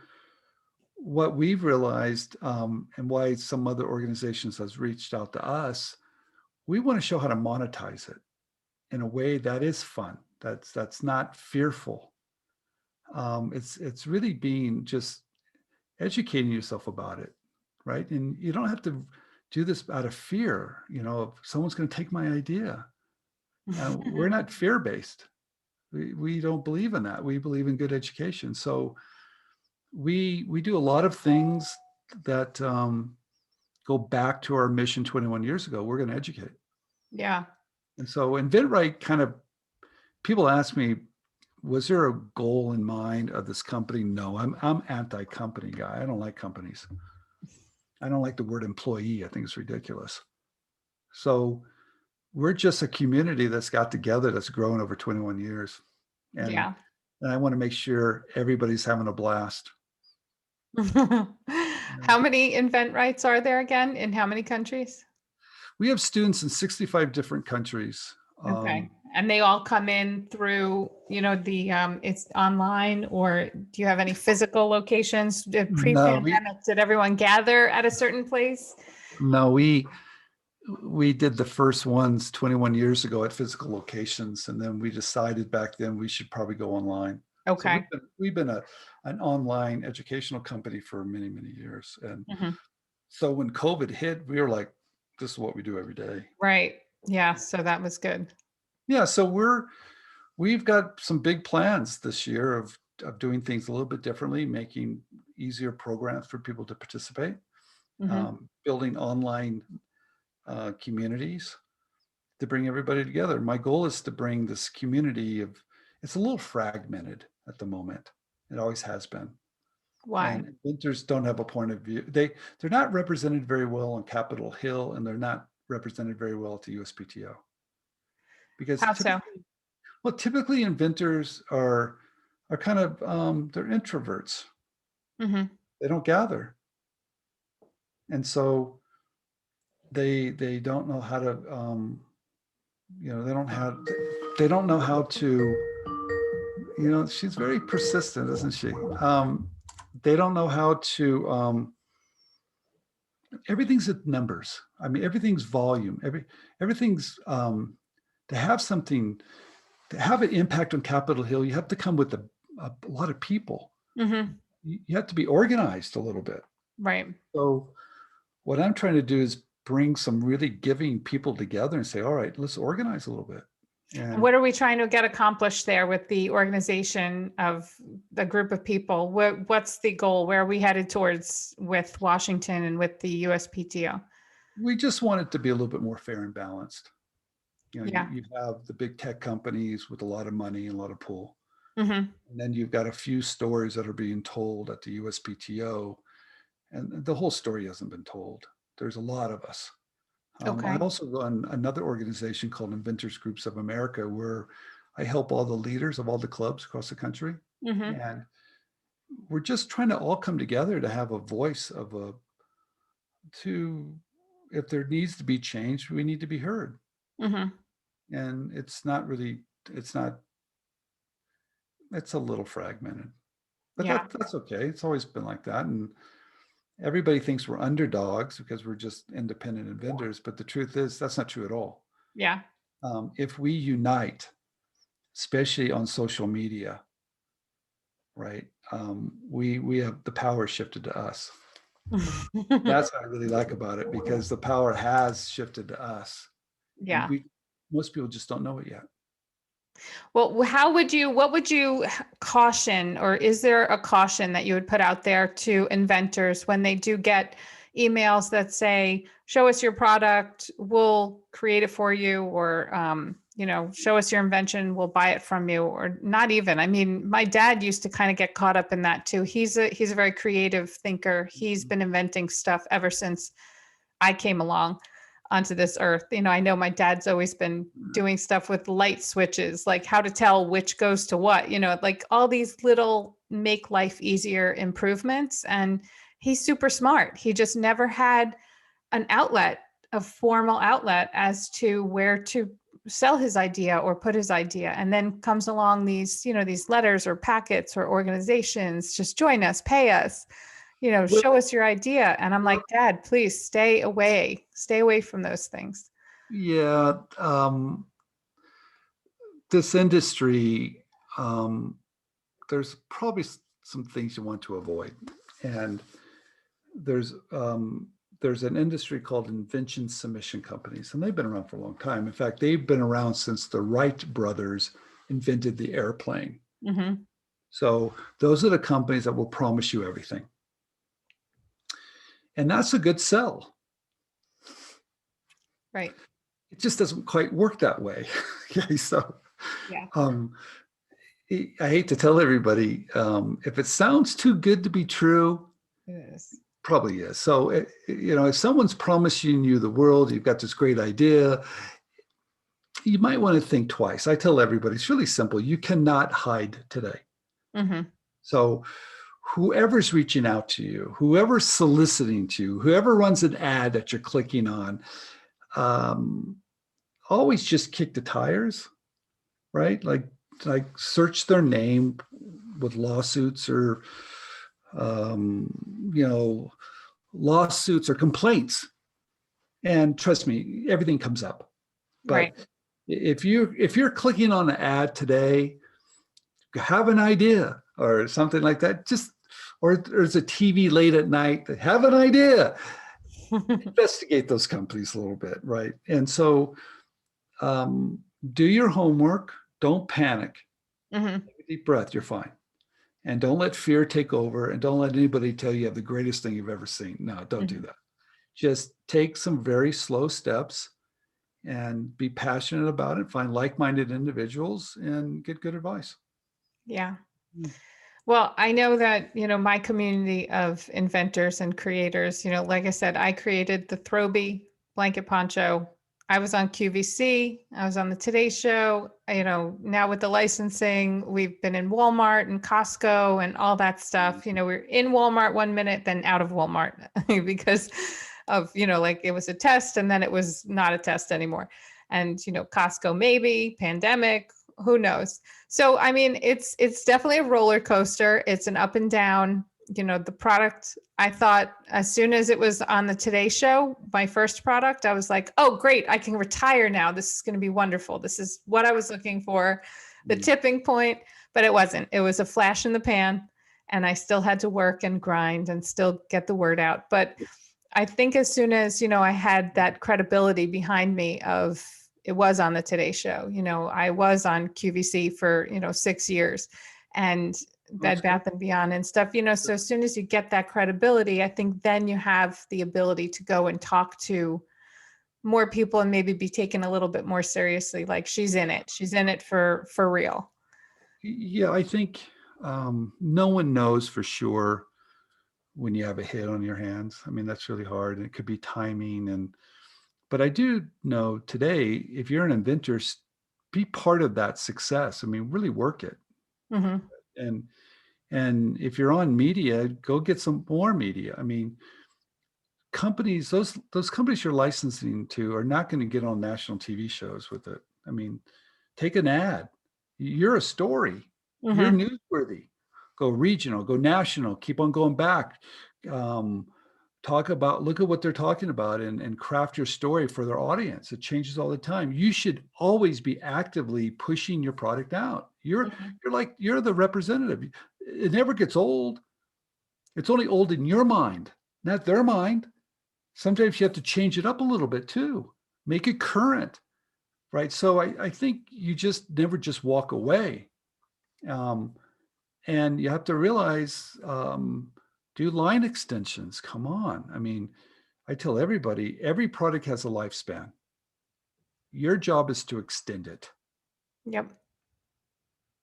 what we've realized, and why some other organizations has reached out to us, we want to show how to monetize it in a way that is fun, that's not fearful. It's really being just educating yourself about it, right? And you don't have to do this out of fear, if someone's going to take my idea. We're not fear-based. We don't believe in that. We believe in good education. So we do a lot of things that go back to our mission 21 years ago. We're going to educate. Yeah. And so InventRight people ask me, was there a goal in mind of this company? No, I'm anti-company guy. I don't like companies. I don't like the word employee. I think it's ridiculous. So we're just a community that's got together that's grown over 21 years. And I want to make sure everybody's having a blast. How many invent rights are there again? In how many countries? We have students in 65 different countries. Okay. And they all come in through, it's online, or do you have any physical locations? Pre-pandemic, did everyone gather at a certain place? No, we did the first ones 21 years ago at physical locations, and then we decided back then we should probably go online. Okay. So we've been an online educational company for many, many years. And so when COVID hit, we were like, this is what we do every day. Right. Yeah. So that was good. Yeah. So we've got some big plans this year of doing things a little bit differently, making easier programs for people to participate, building online communities to bring everybody together. My goal is to bring this community it's a little fragmented at the moment. It always has been. Why? And inventors don't have a point of view. They're not represented very well on Capitol Hill, and they're not represented very well at the USPTO. Because How so? typically inventors are kind of they're introverts. They don't gather. And so they don't know how to they don't know how to she's very persistent, isn't she? They don't know how to everything's at numbers. I mean, everything's volume. Everything's to have something, to have an impact on Capitol Hill, you have to come with a lot of people. You have to be organized a little bit. Right. So what I'm trying to do is bring some really giving people together and say, all right, let's organize a little bit. And what are we trying to get accomplished there with the organization of the group of people? What's the goal? Where are we headed towards with Washington and with the USPTO? We just want it to be a little bit more fair and balanced. You have the big tech companies with a lot of money and a lot of pull. And then you've got a few stories that are being told at the USPTO, and the whole story hasn't been told. There's a lot of us. I also run another organization called Inventors Groups of America, where I help all the leaders of all the clubs across the country. And we're just trying to all come together to have a voice if there needs to be change, we need to be heard. And it's a little fragmented, but that's okay. It's always been like that. And everybody thinks we're underdogs because we're just independent inventors, but the truth is that's not true at all. Yeah. If we unite, especially on social media, right, we have the power shifted to us. That's what I really like about it, because the power has shifted to us, and Yeah. most people just don't know it yet. Well, what would you caution, or is there a caution that you would put out there to inventors when they do get emails that say, show us your product, we'll create it for you, or, show us your invention, we'll buy it from you, or not even. I mean, my dad used to kind of get caught up in that too. He's a very creative thinker. He's been inventing stuff ever since I came along onto this earth. I know my dad's always been doing stuff with light switches, like how to tell which goes to what, like all these little make life easier improvements. And he's super smart. He just never had an outlet, a formal outlet as to where to sell his idea or put his idea. And then comes along these letters or packets or organizations, just join us, pay us, show us your idea. And I'm like, Dad, please stay away from those things. Yeah, this industry, there's probably some things you want to avoid, and there's an industry called invention submission companies, and they've been around for a long time. In fact, they've been around since the Wright brothers invented the airplane. Mm-hmm. So those are the companies that will promise you everything, and that's a good sell. Right. It just doesn't quite work that way. Okay, so Yeah. I hate to tell everybody, if it sounds too good to be true, It is. probably is. So, if someone's promising you the world, you've got this great idea, you might want to think twice. I tell everybody, it's really simple. You cannot hide today. Mm-hmm. So whoever's reaching out to you, whoever's soliciting to you, whoever runs an ad that you're clicking on, always just kick the tires, right? Like search their name with lawsuits or lawsuits or complaints, and trust me, everything comes up. But Right. if you're clicking on an ad today, have an idea or something like that, or there's a TV late at night that have an idea, investigate those companies a little bit, right? And so do your homework, don't panic. Mm-hmm. Take a deep breath, you're fine. And don't let fear take over, and don't let anybody tell you have the greatest thing you've ever seen. No, don't do that. Just take some very slow steps and be passionate about it, find like-minded individuals, and get good advice. Yeah. Well, I know that, my community of inventors and creators, like I said, I created the Throby blanket poncho. I was on QVC. I was on the Today Show. Now with the licensing, we've been in Walmart and Costco and all that stuff. We're in Walmart 1 minute, then out of Walmart because of, like it was a test and then it was not a test anymore. And, Costco, maybe pandemic, who knows? So, I mean, it's definitely a roller coaster. It's an up and down. The product, I thought as soon as it was on the Today Show, my first product, I was like, oh, great, I can retire now. This is going to be wonderful. This is what I was looking for, the tipping point, but it wasn't. It was a flash in the pan, and I still had to work and grind and still get the word out. But I think as soon as, I had that credibility behind me of, it was on the Today Show. I was on QVC for, 6 years, and Bed Bath and Beyond and stuff, so as soon as you get that credibility, I think then you have the ability to go and talk to more people and maybe be taken a little bit more seriously. Like she's in it for real. Yeah, I think no one knows for sure when you have a hit on your hands. I mean, that's really hard, and it could be timing. But I do know today, if you're an inventor, be part of that success. I mean, really work it. Mm-hmm. And if you're on media, go get some more media. I mean, companies, those companies you're licensing to are not going to get on national TV shows with it. I mean, take an ad. You're a story. Mm-hmm. You're newsworthy. Go regional, go national, keep on going back. look at what they're talking about and craft your story for their audience. It changes all the time. You should always be actively pushing your product out. You're the representative. It never gets old. It's only old in your mind, not their mind. Sometimes you have to change it up a little bit too, make it current, right? So I think you just never just walk away. And you have to realize, do line extensions. Come on. I mean, I tell everybody, every product has a lifespan. Your job is to extend it. Yep.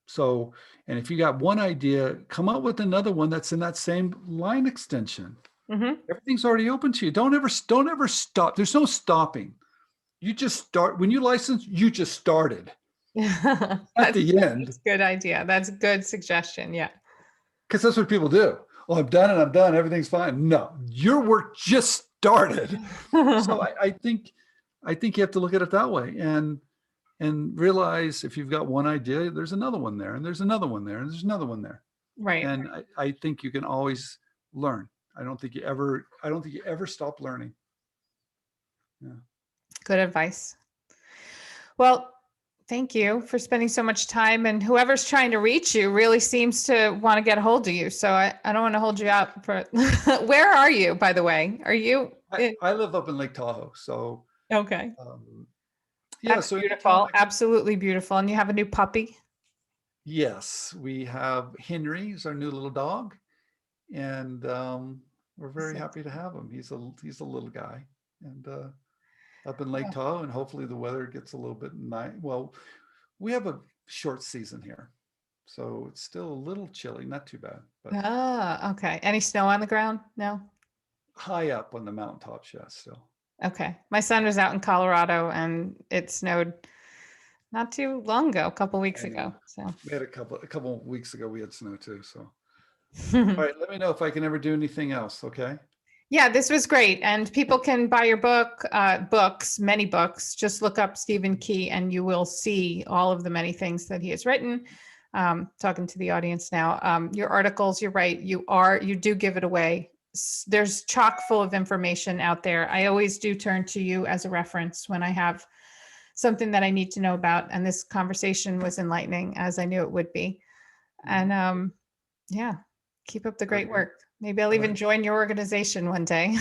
So, and if you got one idea, come up with another one that's in that same line extension. Everything's already open to you. Don't ever stop. There's no stopping. You just start. When you license, you just started. At the end. That's a good idea. That's a good suggestion. Yeah. Because that's what people do. Oh, I'm done and I'm done. Everything's fine. No, your work just started. So I think you have to look at it that way and realize if you've got one idea, there's another one there, and there's another one there, and there's another one there. Right. And I think you can always learn. I don't think you ever stop learning. Yeah. Good advice. Well, thank you for spending so much time. And whoever's trying to reach you really seems to want to get a hold of you. So I don't want to hold you out for, where are you, by the way? Are you? I live up in Lake Tahoe. So. Okay. Yeah. That's so beautiful. Absolutely beautiful. And you have a new puppy? Yes. We have Henry, who's our new little dog. And we're very happy to have him. He's a little guy. And up in Lake Tahoe, and hopefully the weather gets a little bit nice. Well, we have a short season here, so it's still a little chilly, not too bad. But okay. Any snow on the ground? No? High up on the mountaintops, yes, still. Okay. My son was out in Colorado and it snowed not too long ago, a couple weeks ago. So we had a couple of weeks ago, we had snow too, so. All right, let me know if I can ever do anything else, okay? Yeah, this was great. And people can buy your book, many books. Just look up Stephen Key and you will see all of the many things that he has written. Talking to the audience now. Your articles, you're right, you do give it away. There's chock full of information out there. I always do turn to you as a reference when I have something that I need to know about. And this conversation was enlightening, as I knew it would be. And yeah, keep up the great work. Maybe I'll even join your organization one day.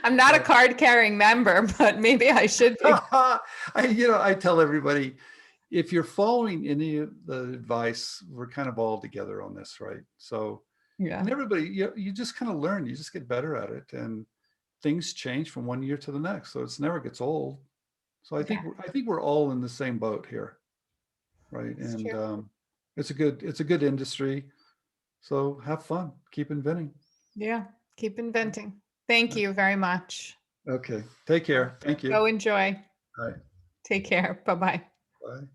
I'm not a card carrying member, but maybe I should be. I tell everybody, if you're following any of the advice, we're kind of all together on this, right? So, yeah. And everybody, you just kind of learn, you just get better at it, and things change from one year to the next. So it never gets old. So I think we're all in the same boat here, right? That's and it's a good industry. So have fun, keep inventing. Yeah, keep inventing. Thank you very much. Okay, take care. Thank you. Go enjoy. All right. Take care. Bye-bye. Bye.